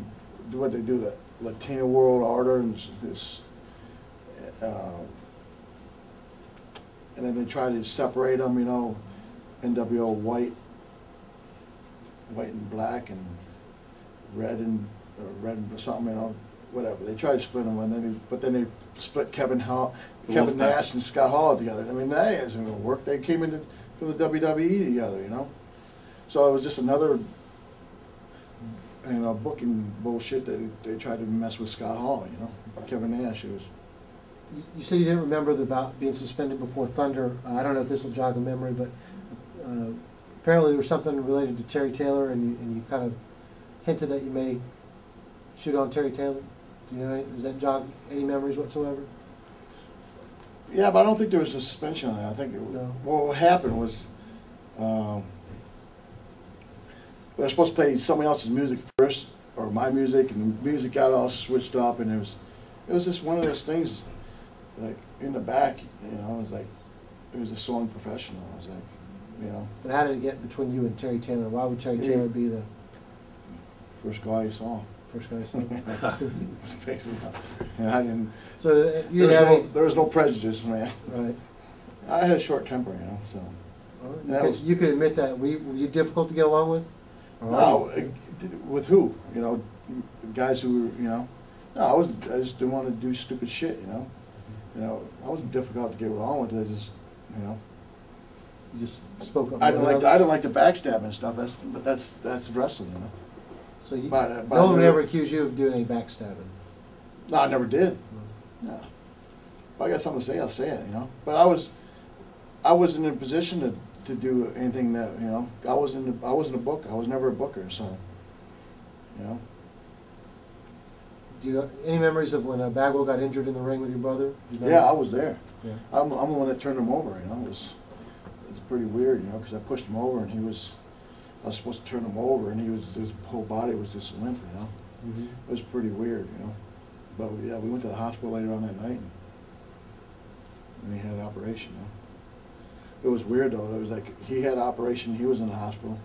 do what they do, the Latino World Order, and this, and then they try to separate them, you know, NWO white and black, and red and something, you know, whatever. They tried to split them, and then they split Kevin Nash and Scott Hall together. I mean, that isn't going to work. They came into the WWE together, you know. So it was just another, you know, booking bullshit that they tried to mess with Scott Hall, you know. Kevin Nash, it was. You said you didn't remember about being suspended before Thunder. I don't know if this will jog a memory, but apparently there was something related to Terry Taylor, and you kind of hinted that you may shoot on Terry Taylor? Do you know, does that jog any memories whatsoever? Yeah, but I don't think there was a suspension on that. I think No. what happened was they were supposed to play somebody else's music first, or my music, and the music got all switched up, and it was just one of those things, like in the back, you know, it was just so unprofessional. I was like, you know. But how did it get between you and Terry Taylor? Why would Terry Taylor be the First guy you saw. first guy? So, It's basically, and I didn't. so you didn't have any, There was no prejudice, man. right? I had a short temper, you know. So. Well, you could admit that. Were you difficult to get along with? Or No, are you? with who? You know, guys who were, you know. No, I just didn't want to do stupid shit, you know. You know, I wasn't difficult to get along with. I just, you know. You just spoke up. I more don't than like others? the backstabbing and stuff. That's wresling, you know. So you, But no one would I ever accuse you of doing any backstabbing. No, I never did. No. If I got something to say, I'll say it, you know. But I wasn't in a position to do anything that, you know. I wasn't a booker. I was never a booker, so, you know. Do you have any memories of when Bagwell got injured in the ring with your brother? Do you remember? Yeah, I was there. Yeah. I'm the one that turned him over, you know. It was pretty weird, you know, because I pushed him over and I was supposed to turn him over and his whole body was just limp, you know. Mm-hmm. It was pretty weird, you know. But yeah, we went to the hospital later on that night and he had an operation, you know. It was weird though. It was like he had an operation, he was in the hospital.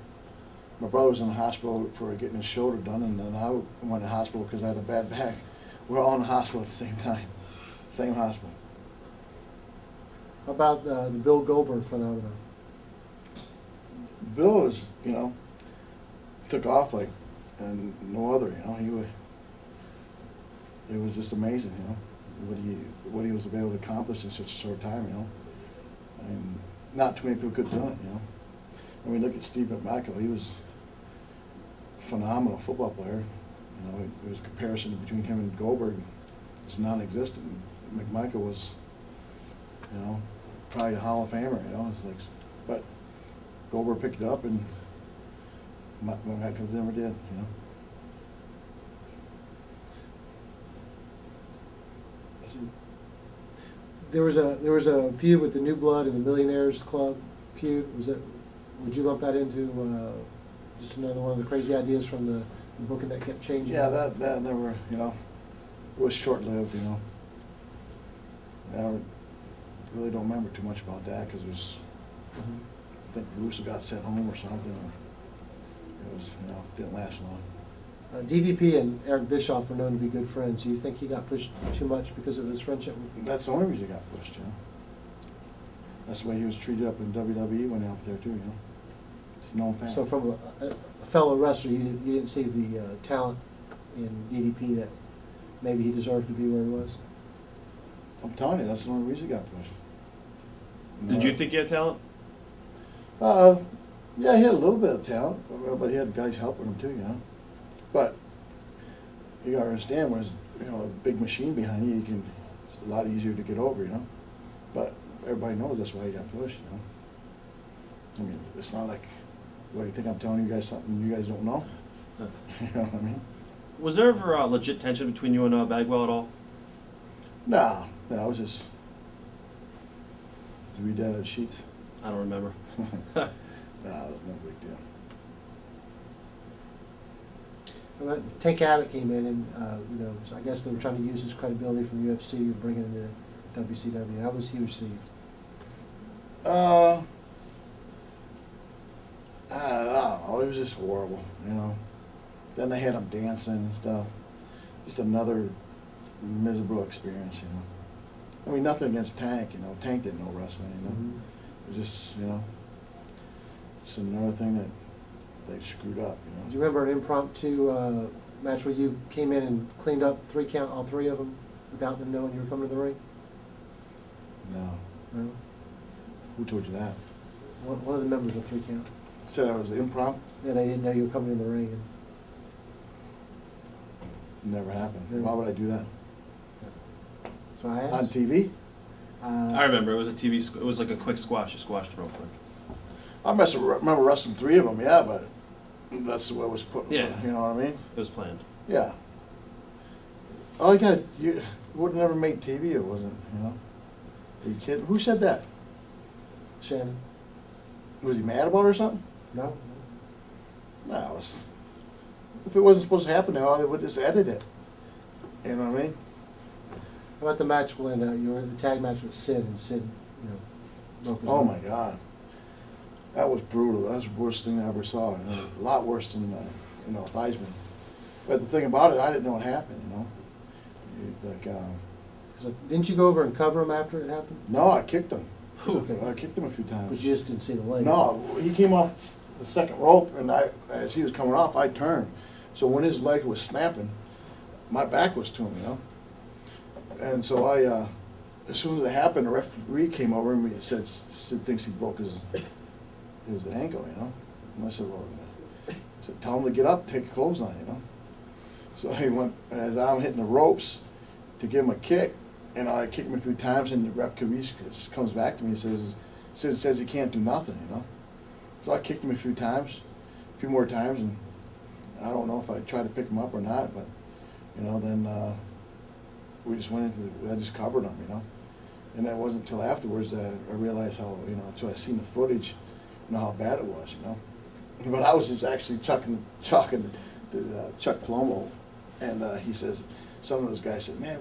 My brother was in the hospital for getting his shoulder done, and then I went to the hospital because I had a bad back. We're all in the hospital at the same time. Same hospital. How about the Bill Goldberg phenomenon? Bill was, you know, took off like and no other, you know. It was just amazing, you know, what he was able to accomplish in such a short time, you know. And not too many people could do it, you know. I mean, look at Steve McMichael. He was a phenomenal football player. You know, there was a comparison between him and Goldberg. It's non-existent. McMichael was, you know, probably a Hall of Famer, you know. It's like, but Goldberg picked it up and McMichael never did, you know. There was a feud with the New Blood and the Millionaires Club feud. Would you lump that into just another one of the crazy ideas from the booking that kept changing? Yeah, that never, you know, it was short-lived, you know. I really don't remember too much about that because it was, I think Russo got sent home or something. Or it was, you know, didn't last long. DDP and Eric Bischoff were known to be good friends. Do you think he got pushed too much because of his friendship? That's the only reason he got pushed, you know. That's the way he was treated up in WWE when he was up there too, you know. It's a known fact. So from a fellow wrestler, you didn't see the talent in DDP that maybe he deserved to be where he was? I'm telling you, that's the only reason he got pushed. Did you think you had talent? Yeah, he had a little bit of talent, but he had guys helping him too, you know. But you gotta understand, when there's, you know, a big machine behind you, it's a lot easier to get over, you know. But everybody knows that's why he got pushed, you know. I mean, it's not like, what, you think I'm telling you guys something you guys don't know? You know what I mean? Was there ever legit tension between you and Bagwell at all? No, I was just, did you read that in the sheets? I don't remember. No, it was no big deal. Well, Tank Abbott came in and, you know, so I guess they were trying to use his credibility from UFC and bring it into WCW. How was he received? I don't know, it was just horrible, you know. Then they had him dancing and stuff. Just another miserable experience, you know. I mean, nothing against Tank, you know. Tank didn't know wrestling, you know. Mm-hmm. It was just, you know, just another thing that they screwed up, you know. Do you remember an impromptu match where you came in and cleaned up 3 count, all 3 of them, without them knowing you were coming to the ring? No. No? Who told you that? One of the members of 3 count. Said I was impromptu? Yeah, they didn't know you were coming in the ring. And Never happened. Yeah. Why would I do that? so I asked. On TV? I remember it was a TV. It was like a quick squash. You squashed it real quick. I remember wrestling 3 of them, yeah, but that's the way it was put. Yeah. You know what I mean? It was planned. Yeah. Oh, you would have never made TV, it wasn't, you know? Are you kidding? Who said that? Shannon? Was he mad about it or something? No? No, it was, if it wasn't supposed to happen now, they would just edit it. You know what I mean? How about the match when you were in the tag match with Sid, and Sid, you know, broke his Oh arm? my God. That was brutal. That was the worst thing I ever saw. You know? A lot worse than, you know, Theismann. But the thing about it, I didn't know what happened, you know? Like, So didn't you go over and cover him after it happened? no, I kicked him. Okay. I kicked him a few times. But you just didn't see the leg? No, he came off the second rope, and as he was coming off, I turned. So when his leg was snapping, my back was to him, you know? And so as soon as it happened, the referee came over and he said, Sid thinks he broke his ankle, you know? And I said, well, tell him to get up, take your clothes on, you know? So he went, as I'm hitting the ropes to give him a kick, and I kicked him a few times, and the referee comes back to me and says, Sid says he can't do nothing, you know? So I kicked him a few more times, and I don't know if I tried to pick him up or not, but, you know, then we just went into I just covered him, you know? And it wasn't until afterwards that I realized how, you know, until I seen the footage, you know, how bad it was, you know? But I was just actually chucking Chuck Palumbo, and he says, some of those guys said, man,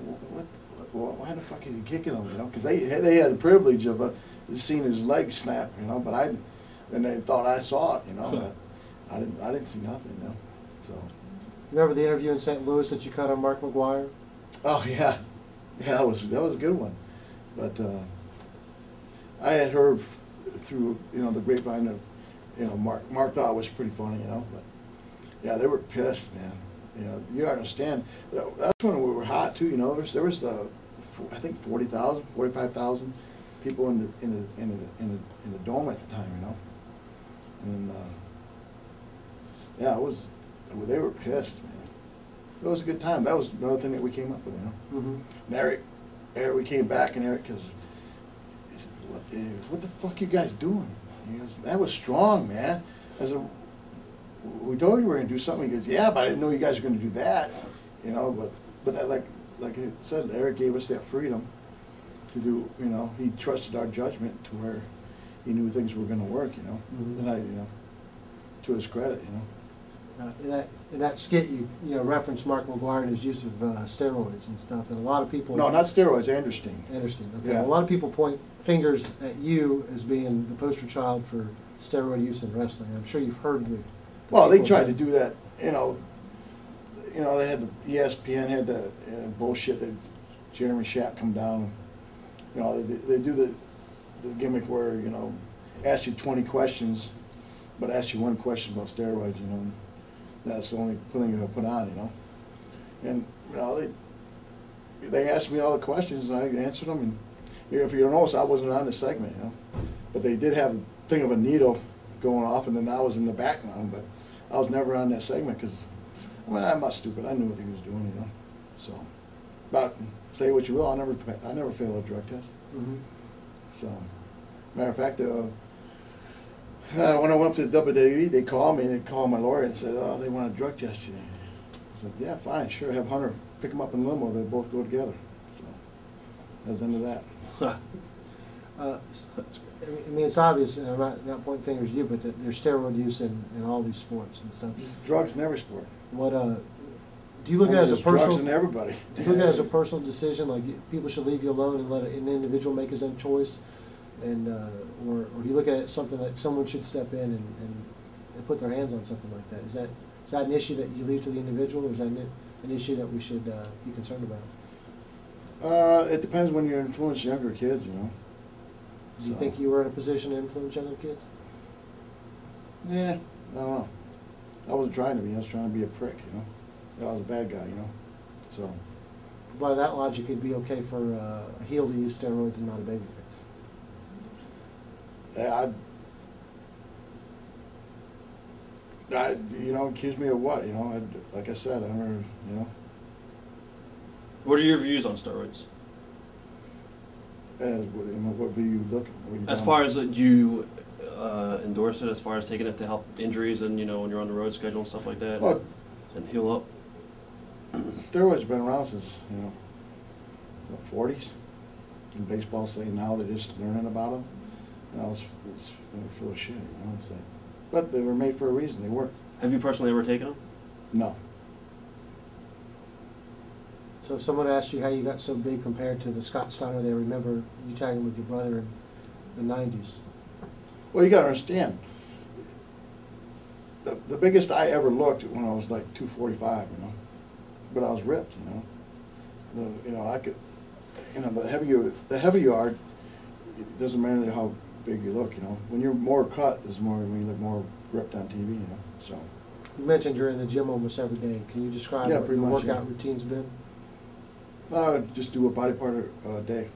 why the fuck is he kicking him, you know? Because they had the privilege of seeing his leg snap, you know, but I didn't. And they thought I saw it, you know, but I didn't see nothing, you know. So. Remember the interview in St. Louis that you cut on Mark McGuire? Oh yeah, that was a good one, but I had heard through, you know, the grapevine of, you know, Mark thought it was pretty funny, you know, but yeah, they were pissed, man. You know, you understand, that's when we were hot too, you know. There was I think 40,000, 45,000 people in the dome at the time, you know. And yeah, they were pissed, man. It was a good time. That was another thing that we came up with, you know. Mm-hmm. And Eric, we came back, and Eric goes, what the fuck you guys doing? He goes, that was strong, man. I said, we told you we were going to do something. He goes, yeah, but I didn't know you guys were going to do that, you know. But like I said, Eric gave us that freedom to do, you know. He trusted our judgment to where he knew things were going to work, you know. Mm-hmm. And you know, to his credit, you know. In that skit, you referenced Mark McGuire and his use of steroids and stuff, and a lot of people. No, not steroids. Anderson. Anderson. Okay. Yeah. A lot of people point fingers at you as being the poster child for steroid use in wrestling. I'm sure you've heard the Well, they tried to do that, you know. You know, they had ESPN had the bullshit that Jeremy Schaap come down. You know, they do the gimmick where, you know, ask you 20 questions, but ask you one question about steroids, you know. That's the only thing they'll put on, you know. And, you know, they asked me all the questions, and I answered them. And if you notice, I wasn't on the segment, you know. But they did have a thing of a needle going off, and then I was in the background, but I was never on that segment because, I mean, I'm not stupid. I knew what he was doing, you know. So, but say what you will, I never failed a drug test. Mm-hmm. So, matter of fact, when I went up to the WWE, they called me and they called my lawyer and said, oh, they want a drug test you. I said, yeah, fine, sure, have Hunter pick them up in limo. They both go together. So, that was the end of that. I mean, it's obvious, and I'm not pointing fingers at you, but that there's steroid use in all these sports and stuff. There's drugs in every sport. What do you look at it as a personal? Drugs in everybody. Do you look at it as a personal decision, like people should leave you alone and let an individual make his own choice, and or do you look at it as something that someone should step in and put their hands on something like that? Is that an issue that you leave to the individual, or is that an issue that we should be concerned about? It depends when you influence younger kids, you know. Do you think you were in a position to influence younger kids? Yeah, I don't know. I wasn't trying to be. I was trying to be a prick, you know. I was a bad guy, you know. So. By that logic, it'd be okay for a heel to use steroids and not a babyface. Yeah, you know, accuse me of what? You know, like I said, I never, you know. What are your views on steroids? What view you look at? As far as you endorse it, as far as taking it to help injuries and, you know, when you're on the road schedule and stuff like that, Well, and heal up? steroids have been around since, you know, the 40s. And baseball say now they're just learning about them. You know, it's full of shit, you know what I'm saying? But they were made for a reason, they work. Have you personally ever taken them? No. So if someone asked you how you got so big compared to the Scott Steiner they remember you tagging with your brother in the 90s. Well, you gotta understand, the biggest I ever looked when I was like 245, you know, but I was ripped, you know. You know, I could, you know, the heavier you are, it doesn't matter how big you look, you know. When you're more cut is more when you look more ripped on TV, you know. So. You mentioned you're in the gym almost every day. Can you describe Yeah, what pretty your much, workout yeah. routine's been? I would just do a body part a day.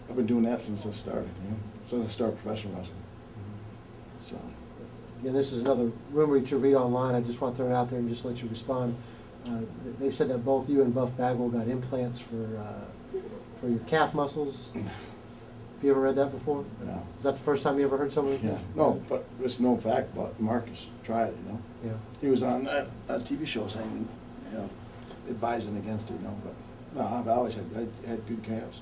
I've been doing that since I started, you know, since I started professional wrestling. So. Again, this is another rumor you read online. I just want to throw it out there and just let you respond. They've said that both you and Buff Bagwell got implants for your calf muscles. Have you ever read that before? No. Is that the first time you ever heard someone? Yeah. No, but it's no fact. But Marcus tried it, you know. Yeah. He was on a TV show saying, you know, advising against it, you know. But no, I've always had good calves.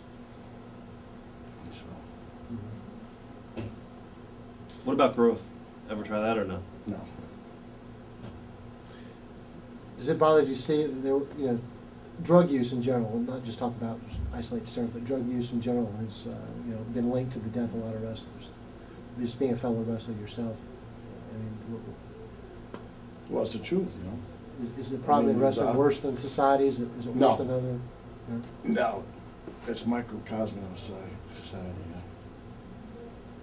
So. What about growth? Ever try that or no? No. Does it bother you to see that there, you know, drug use in general, and not just talk about isolated steroids, but drug use in general has, you know, been linked to the death of a lot of wrestlers. Just being a fellow wrestler yourself, I mean, Well, it's the truth, you know. is the problem in wrestling worse than society? Is it worse No. than other? No? No, it's a microcosm of society. Yeah.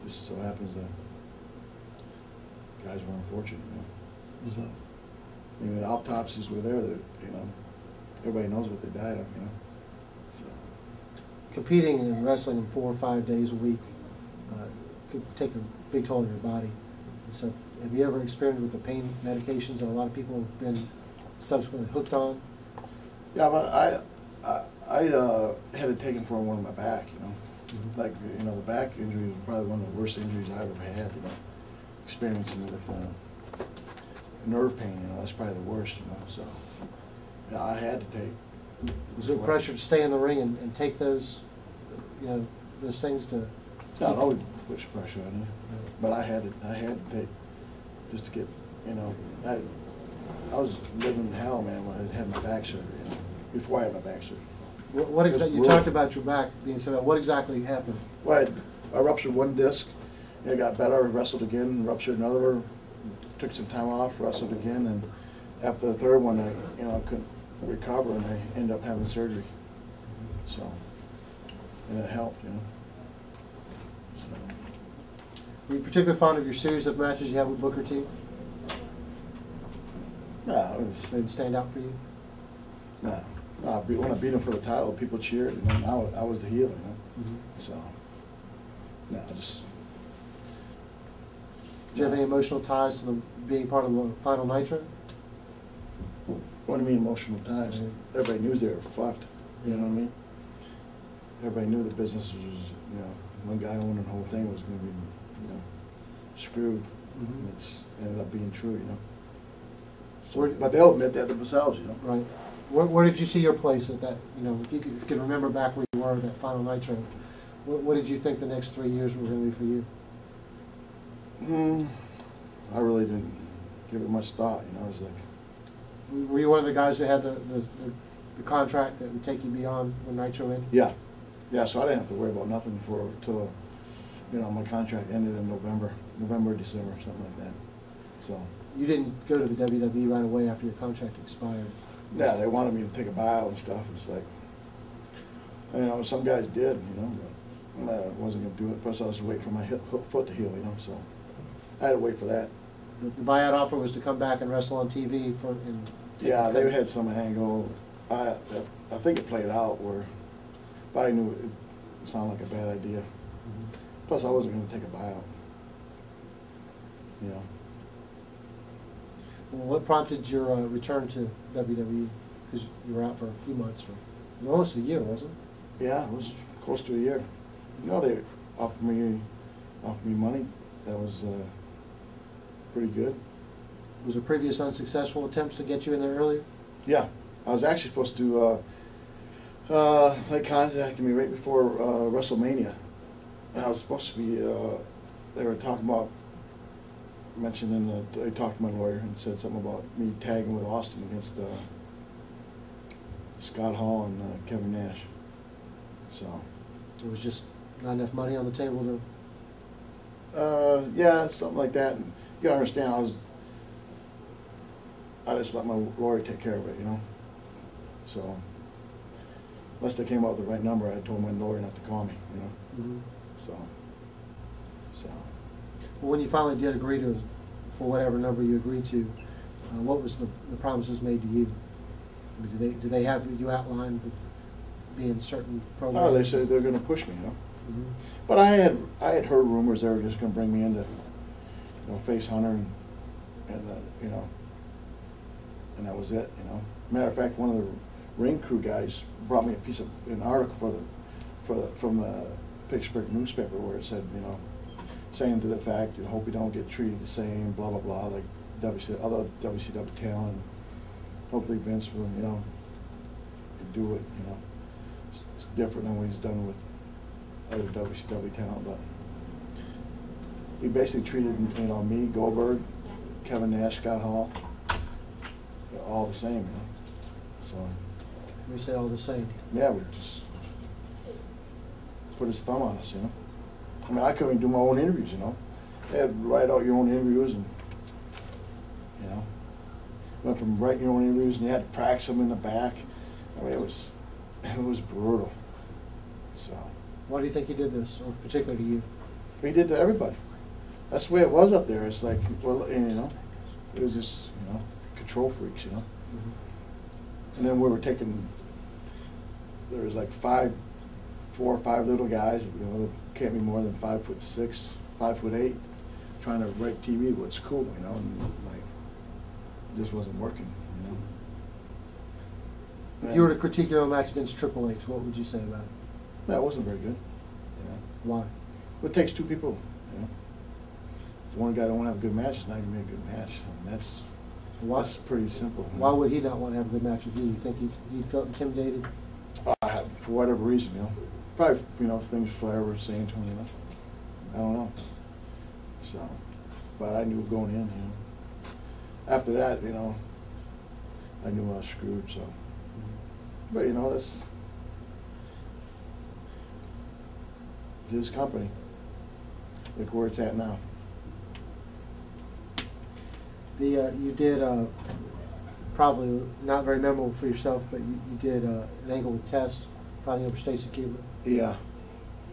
Just so happens that guys were unfortunate, you know. So, I mean, the autopsies were there. That, you know, everybody knows what they died of, you know. So. Competing in wrestling 4 or 5 days a week could take a big toll on your body. And so, have you ever experimented with the pain medications that a lot of people have been subsequently hooked on? Yeah, but I had it taken for one of my back, you know. Mm-hmm. Like, you know, the back injury was probably one of the worst injuries I ever had, you know. Experiencing with nerve pain, you know, that's probably the worst, you know. So, yeah, I had to take. Was there pressure to stay in the ring and take those, you know, those things to? No, I would push pressure on you, but I had to take just to get, you know, I was living in hell, man, when I had my back surgery, you know, before I had my back surgery. What exactly? You talked about your back being so bad. What exactly happened? Well, I ruptured one disc, and it got better. I wrestled again, ruptured another, took some time off, wrestled again, and after the third one, I couldn't recover, and I ended up having surgery. So, and it helped, you know. So. Were you particularly fond of your series of matches you had with Booker T? No, it was. They didn't stand out for you? No. When I beat him for the title, people cheered, and then I was the heel, you know. Mm-hmm. So, no, just. Do you have any emotional ties to them being part of the final Nitro? What do you mean emotional ties? Mm-hmm. Everybody knew they were fucked. You know what I mean? Everybody knew the business was, you know, one guy owning the whole thing was going to be, you know, screwed. Mm-hmm. And it's ended up being true, you know. So, Where- but they'll admit that themselves, you know. Right. Where did you see your place at that? You know, if you could remember back where you were at that final Nitro, what did you think the next 3 years were going to be for you? I really didn't give it much thought, you know. It was like, Were you one of the guys who had the contract that would take you beyond when Nitro ended? yeah. Yeah, so I didn't have to worry about nothing until, you know, my contract ended in November, December, something like that. So. You didn't go to the WWE right away after your contract expired. Yeah, they wanted me to take a buyout and stuff. It's like, you know, some guys did, you know, but I wasn't going to do it. Plus, I was waiting for my foot to heal, you know, so I had to wait for that. The buyout offer was to come back and wrestle on TV for. Yeah, they had some angle. I think it played out where, but I knew it sounded like a bad idea. Mm-hmm. Plus, I wasn't going to take a buyout. You know. Well, what prompted your return to WWE? Because you were out for a few months, or almost a year, wasn't it? Yeah, it was close to a year. You know, they offered me money. That was pretty good. Was there previous unsuccessful attempts to get you in there earlier? Yeah, I was actually supposed to, they contacted me right before WrestleMania. And I was supposed to be, they were talking about, mentioning that, they talked to my lawyer and said something about me tagging with Austin against Scott Hall and Kevin Nash. So. There was just not enough money on the table to. Yeah, something like that. And you gotta understand, I just let my lawyer take care of it, you know. So, unless they came up with the right number, I told my lawyer not to call me, you know. Mm-hmm. So. Well, when you finally did agree to, for whatever number you agreed to, what was the promises made to you? I mean, do they have you outlined with being certain programs? Oh, they said they're going to push me, you know. Mm-hmm. But I had heard rumors they were just going to bring me in to, you know, face Hunter and you know, and that was it, you know. Matter of fact, one of the ring crew guys brought me an article from the Pittsburgh newspaper where it said, you know, saying to the fact, you hope you don't get treated the same, blah blah blah, like other WCW talent. Hopefully Vince will, you know, do it, you know. It's different than what he's done with other WCW talent, but he basically treated, you know, me, Goldberg, Kevin Nash, Scott Hall, all the same, you know. So. We say all the same. Yeah, we just put his thumb on us, you know. I mean, I couldn't even do my own interviews, you know. They had to write out your own interviews, and you know, went from writing your own interviews, and you had to practice them in the back. I mean, it was brutal. So. Why do you think he did this, or particularly to you? He did to everybody. That's the way it was up there. It's like, well, you know, it was just, you know, control freaks, you know. Mm-hmm. And then we were taking. There was like 4 or 5 little guys, you know, can't be more than 5'6", 5'8", trying to write TV what's cool, you know, and like, it just wasn't working, you know. If you were to critique your own match against Triple H, what would you say about it? That wasn't very good, you know. Why? Well, it takes 2 people, you know. If one guy don't want to have a good match, it's not going to be a good match. I mean, that's pretty simple. Why would he not want to have a good match with you? You think he felt intimidated? For whatever reason, you know. Probably, you know, things Flair was saying to him, you know. I don't know. So, but I knew going in, you know. After that, you know, I knew I was screwed, so. But, you know, that's his company. Look where it's at now. You did, probably not very memorable for yourself, but you did an angle with Test, fighting over Stacy Keibler. Yeah,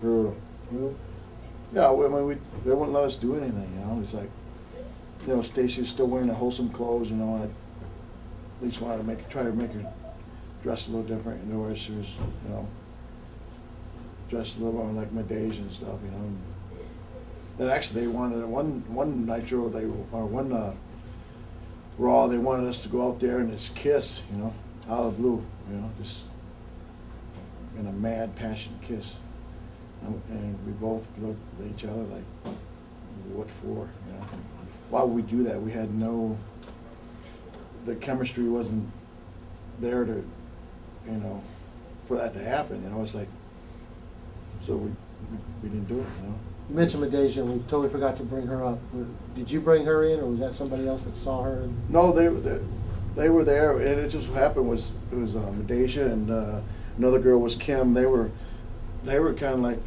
brutal. Really? Yeah, well, I mean, they wouldn't let us do anything, you know. It's like, you know, Stacy was still wearing the wholesome clothes, you know, and I at least wanted to try to make her dress a little different, you know, where she was, you know, dressed a little more like Medeja and stuff, you know. And actually, they wanted one Nitro, one Raw, they wanted us to go out there and just kiss, you know, out of the blue, you know, just in a mad, passionate kiss. And we both looked at each other like, what for, you know? Why would we do that? We had the chemistry wasn't there to, you know, for that to happen, you know. It's like, so we didn't do it, you know. You mentioned Medeja, and we totally forgot to bring her up. Did you bring her in, or was that somebody else that saw her? No, they were there, and it just happened it was Medeja and another girl was Kim. They were kind of like,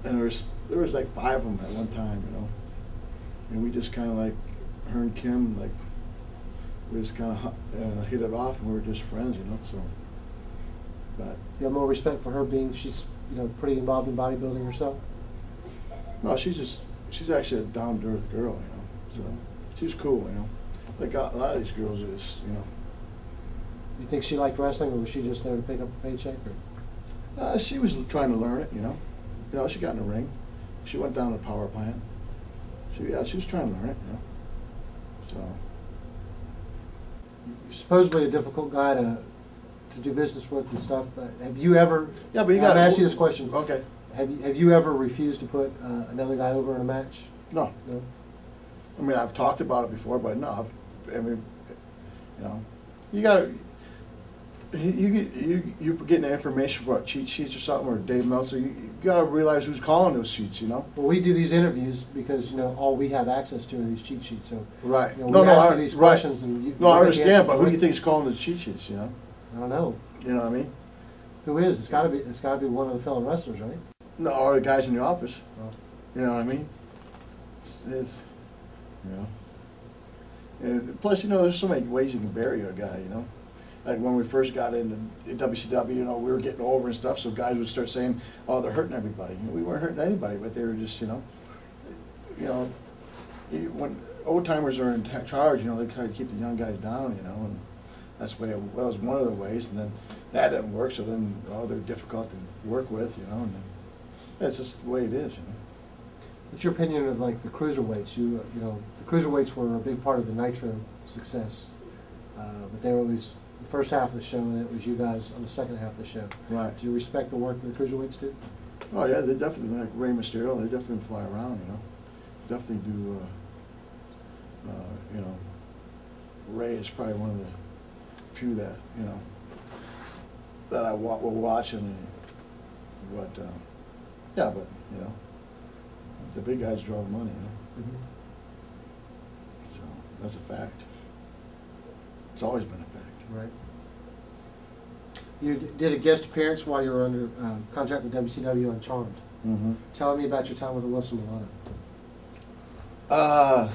and there was like 5 of them at one time, you know. And we just kind of like, her and Kim, like, we just kind of hit it off, and we were just friends, you know. So, but You have more respect for her she's, you know, pretty involved in bodybuilding herself? no, she's actually a down-to-earth girl, you know. So she's cool, you know. Like a lot of these girls are just, you know. You think she liked wrestling, or was she just there to pick up a paycheck? Or? She was trying to learn it, you know. You know, she got in the ring. She went down to the power plant. She was trying to learn it, you know. So. You're supposedly a difficult guy to do business with and stuff, but have you ever? Yeah, but you got to ask you this question. Okay. Have you ever refused to put another guy over in a match? No. No. I mean, I've talked about it before, but no. I mean, you know, you got to. you're getting information about cheat sheets or something, or Dave Meltzer. You gotta realize who's calling those sheets. You know. Well, we do these interviews because all we have access to are these cheat sheets. So Right. we ask you these questions, and you. No, I understand, but who do you think is calling the cheat sheets? You know. I don't know. You know what I mean? Who is? It's got to be one of the fellow wrestlers, right? No, or the guys in the office. Oh. You know what I mean? It's you know. And plus, there's so many ways you can bury a guy. You know. Like when we first got into WCW, we were getting over and stuff, so guys would start saying, "Oh, they're hurting everybody." We weren't hurting anybody, but they were just, when old timers are in charge, they try to keep the young guys down, and that's the way that was one of the ways. And then that didn't work, so then they're difficult to work with, and that's just the way it is, What's your opinion of like the cruiserweights? The cruiserweights were a big part of the Nitro success, but they were always the first half of the show, and it was you guys on the second half of the show. Right. Do you respect the work that the cruiserweights did? Oh yeah, they definitely, like Rey Mysterio, they definitely fly around, Definitely do, Rey is probably one of the few that, that I will watch, but the big guys draw the money, Mm-hmm. So that's a fact. It's always been a fact. Right. You did a guest appearance while you were under contract with WCW on Charmed. Mm-hmm. Tell me about your time with Wilson Milano.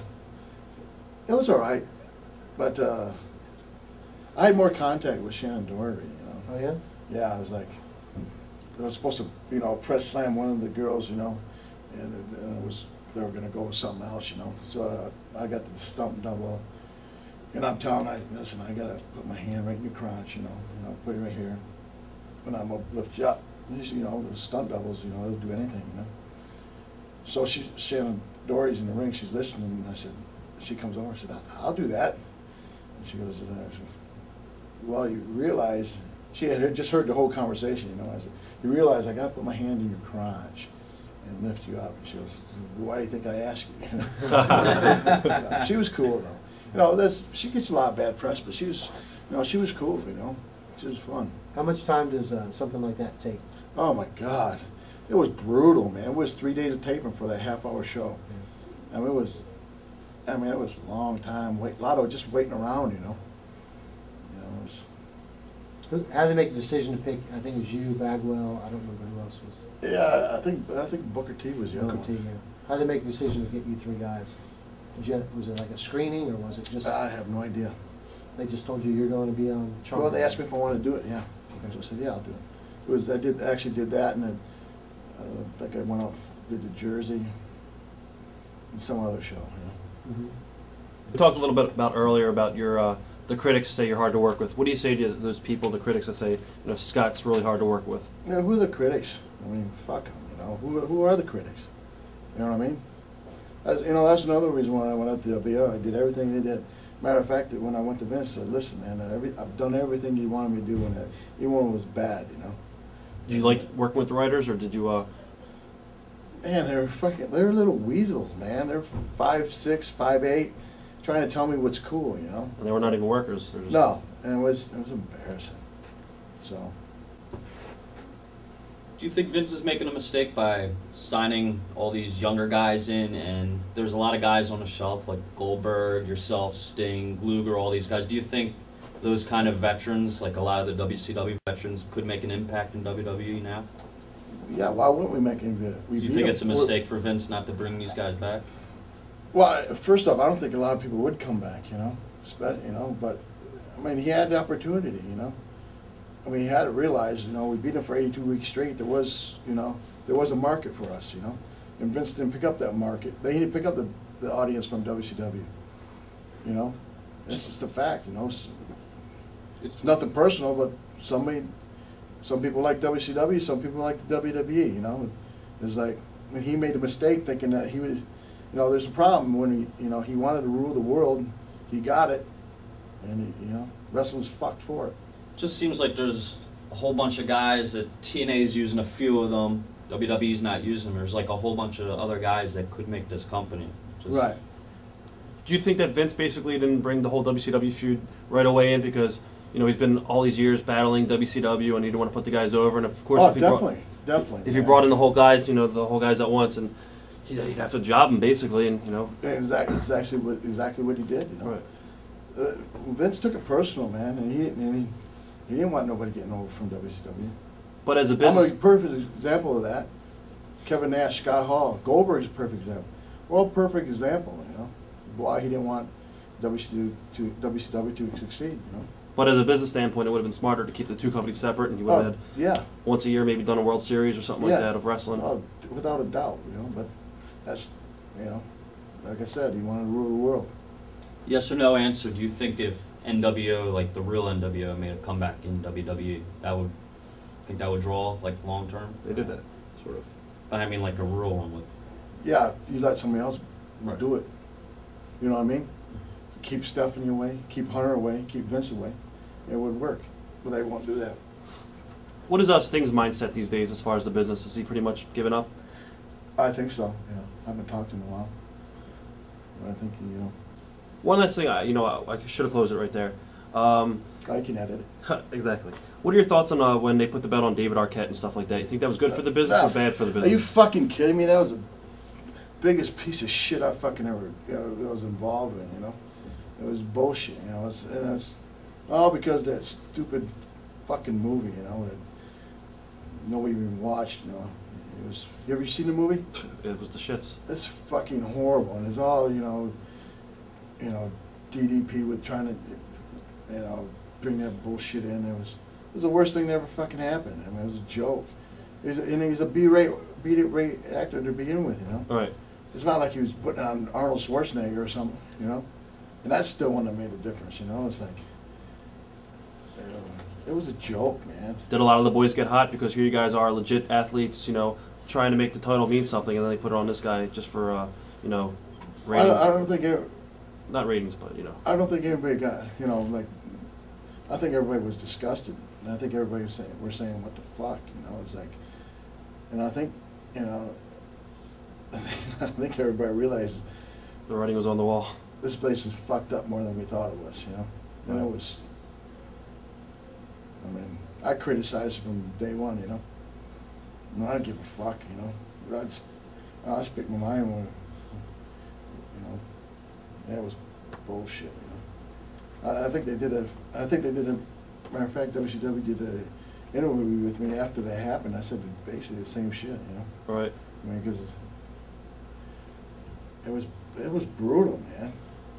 It was all right, but I had more contact with Shannon Doherty, Oh yeah? Yeah, I was supposed to, press slam one of the girls, and they were going to go with something else, So I got the stump double, and I'm telling her, listen, I got to put my hand right in your crotch, put it right here, and I'm going to lift you up. These, the stunt doubles, they'll do anything, So Shannon Doherty's in the ring, she's listening, and she comes over and said, I'll do that. And she goes, well, you realize, she had just heard the whole conversation, I said, you realize I got to put my hand in your crotch and lift you up. And she goes, why do you think I asked you? So, she was cool, though. She gets a lot of bad press, but she was cool, She was fun. How much time does something like that take? Oh, my God. It was brutal, man. It was 3 days of taping for that half-hour show. Yeah. It was a long time. A lot of just waiting around, It was. How did they make the decision to pick? I think it was you, Bagwell. I don't remember who else was. Yeah, I think Booker T was the other one. Booker T, yeah. How did they make the decision to get you three guys? Was it like a screening, or was it just? I have no idea. They just told you you're going to be on Charm. Well, they asked me if I wanted to do it. Yeah. Okay. So I said, yeah, I'll do it. I actually did that, and then I think I went out, did the Jersey, and some other show. Mm-hmm. We talked a little bit earlier about your the critics say you're hard to work with. What do you say to those people, the critics that say Scott's really hard to work with? Who are the critics? Fuck them. Who are the critics? You know what I mean? That's another reason why I went up to WO. I did everything they did. Matter of fact, when I went to Vince, I said, listen, man, I've done everything you wanted me to do, and even when it was bad, Did you like working with the writers, or did you? Man, they're little weasels, man. They're 5'6", 5'8", trying to tell me what's cool, And they were not even workers. No, and it was embarrassing. So. Do you think Vince is making a mistake by signing all these younger guys in? And there's a lot of guys on the shelf like Goldberg, yourself, Sting, Luger, all these guys. Do you think those kind of veterans, like a lot of the WCW veterans, could make an impact in WWE now? Yeah, why wouldn't we make any good? Do you think it's a mistake for Vince not to bring these guys back? Well, first off, I don't think a lot of people would come back, but he had the opportunity, he had to realize, we beat him for 82 weeks straight. There was a market for us, and Vince didn't pick up that market. They didn't pick up the audience from WCW, This is the fact, It's nothing personal, but some people like WCW, some people like the WWE, It's like, he made a mistake thinking that he was, there's a problem when he wanted to rule the world, he got it, and wrestling's fucked for it. Just seems like there's a whole bunch of guys that TNA's using a few of them, WWE's not using them. There's like a whole bunch of other guys that could make this company. Right. Do you think that Vince basically didn't bring the whole WCW feud right away in because you know, he's been all these years battling WCW, and he didn't want to put the guys over. And of course, Oh, if he definitely. if you brought in the whole guys, you know, the whole guys at once, and you'd have to job them basically, and you know. Exactly, it's actually exactly what he did. You know, Right. Vince took it personal, man, and he didn't want nobody getting over from WCW. But as a I'm business, a perfect example of that. Kevin Nash, Scott Hall, Goldberg's a perfect example. Well, perfect example, you know, why he didn't want WCW to succeed, you know. but as a business standpoint, it would have been smarter to keep the two companies separate, and you would have had Yeah, once a year maybe done a World Series or something Yeah. like that of wrestling. without a doubt, you know. But that's, you know, like I said, he wanted to rule the world. Yes or no answer. Do you think if NWO, like the real NWO, made a comeback in WWE, that would draw like long term? They did that, sort of. But I mean like a real one with. Yeah, if you let somebody else Right. do it. You know what I mean? Keep Stephanie away, keep Hunter away, keep Vince away. It would work, but they won't do that. What is Sting's mindset these days as far as the business? Is he pretty much given up? I think so. Yeah, I haven't talked to him in a while, but I think he, you know, One last thing, I should have closed it right there. I can edit it. Exactly. What are your thoughts on when they put the belt on David Arquette and stuff like that? You think that was good for the business or bad for the Are you business? fucking kidding me? That was the biggest piece of shit I fucking ever, you know, was involved in. You know, it was bullshit. You know, it's all because of that stupid fucking movie. You know, that nobody even watched. You know, it was. You ever seen the movie? It was the shits. It's fucking horrible, and it's all DDP with trying to, bring that bullshit in. It was the worst thing that ever fucking happened. I mean, it was a joke. He's a B-rate actor to begin with, you know. All right. It's not like he was putting on Arnold Schwarzenegger or something, you know. And that's still one that made a difference, you know. It's like, it was a joke, man. Did a lot of the boys get hot because here you guys are legit athletes, you know, trying to make the title mean something, and then they put it on this guy just for, ratings. I don't think Not ratings, but you know. I don't think anybody got, like, I think everybody was disgusted. And I think everybody was saying, we're saying, what the fuck, you know, it's like, and I think, I think everybody realized The writing was on the wall. this place is fucked up more than we thought it was, you know. And it was, I mean, I criticized it from day one, you know. No, I don't give a fuck, you know. I speak my mind when, that was bullshit, you know. I think they did a, matter of fact, WCW did an interview with me after that happened. I said basically the same shit, you know. All right. I mean, because it was brutal, man.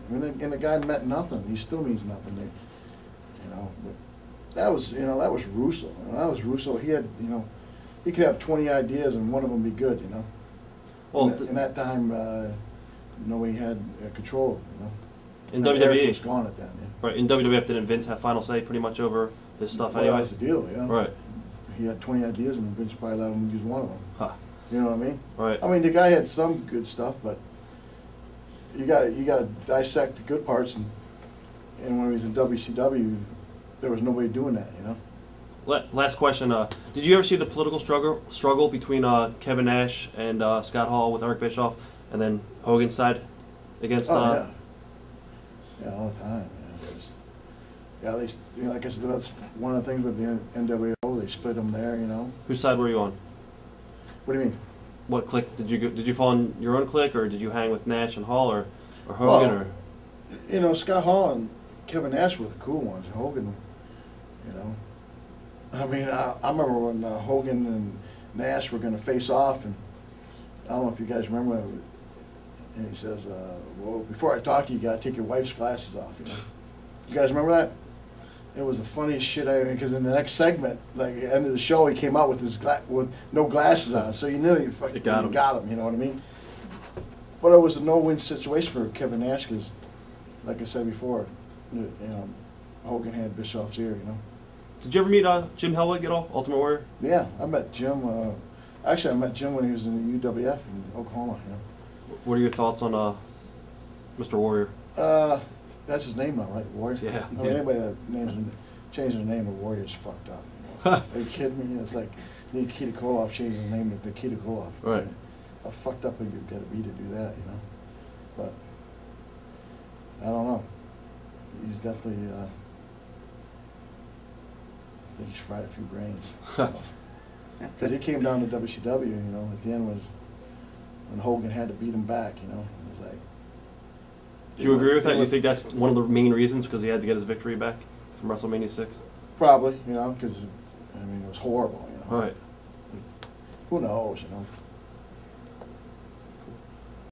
I mean, and the guy meant nothing. He still means nothing, you know. But that was Russo. You know, that was Russo. He had, he could have 20 ideas and one of them be good, you know. Well, in that time, nobody had control, you know. in Eric WWE, was gone at that, yeah. right? In WWF, didn't Vince have final say pretty much over his stuff Well, anyway? that's the deal, yeah. Right. He had 20 ideas and Vince probably let him use one of them. Huh. You know what I mean? Right. I mean, the guy had some good stuff, but you got to dissect the good parts. And when he was in WCW, there was nobody doing that, you know. Last question. Did you ever see the political struggle between Kevin Nash and Scott Hall with Eric Bischoff, and then Hogan's side against? Oh, yeah, all the time. Yeah, like I said, that's one of the things with the NWO. They split them there, you know. Whose side were you on? What do you mean? What clique did you go? Did you fall in your own clique, or did you hang with Nash and Hall, or Hogan, Well, Scott Hall and Kevin Nash were the cool ones. Hogan, I mean, I remember when Hogan and Nash were going to face off, and I don't know if you guys remember, and he says, well, before I talk to you, you got to take your wife's glasses off, you know. You guys remember that? It was the funniest shit because in the next segment, like at the end of the show, he came out with with no glasses on, so you knew you fucking got him. You know what I mean? But it was a no-win situation for Kevin Nash because, like I said before, Hogan had Bischoff's ear. You know. Did you ever meet Jim Hellwig at all, Ultimate Warrior? Yeah, I met Jim. Actually, I met Jim when he was in the UWF in Oklahoma. You know. What are your thoughts on Mr. Warrior? That's his name now, right? Warrior? Yeah. I mean, anybody that changes their name to Warrior is fucked up. You know? Are you kidding me? It's like Nikita Koloff changing his name to Nikita Koloff. Right. How fucked up have you got to be to do that, you know? But I don't know. He's definitely think he's fried a few brains. Because he came down to WCW, you know, at the end when Hogan had to beat him back, you know. It was like. Do you agree with that? You think that's one of the main reasons because he had to get his victory back from WrestleMania 6? Probably, you know, because I mean it was horrible, you know. All right. Who knows, you know.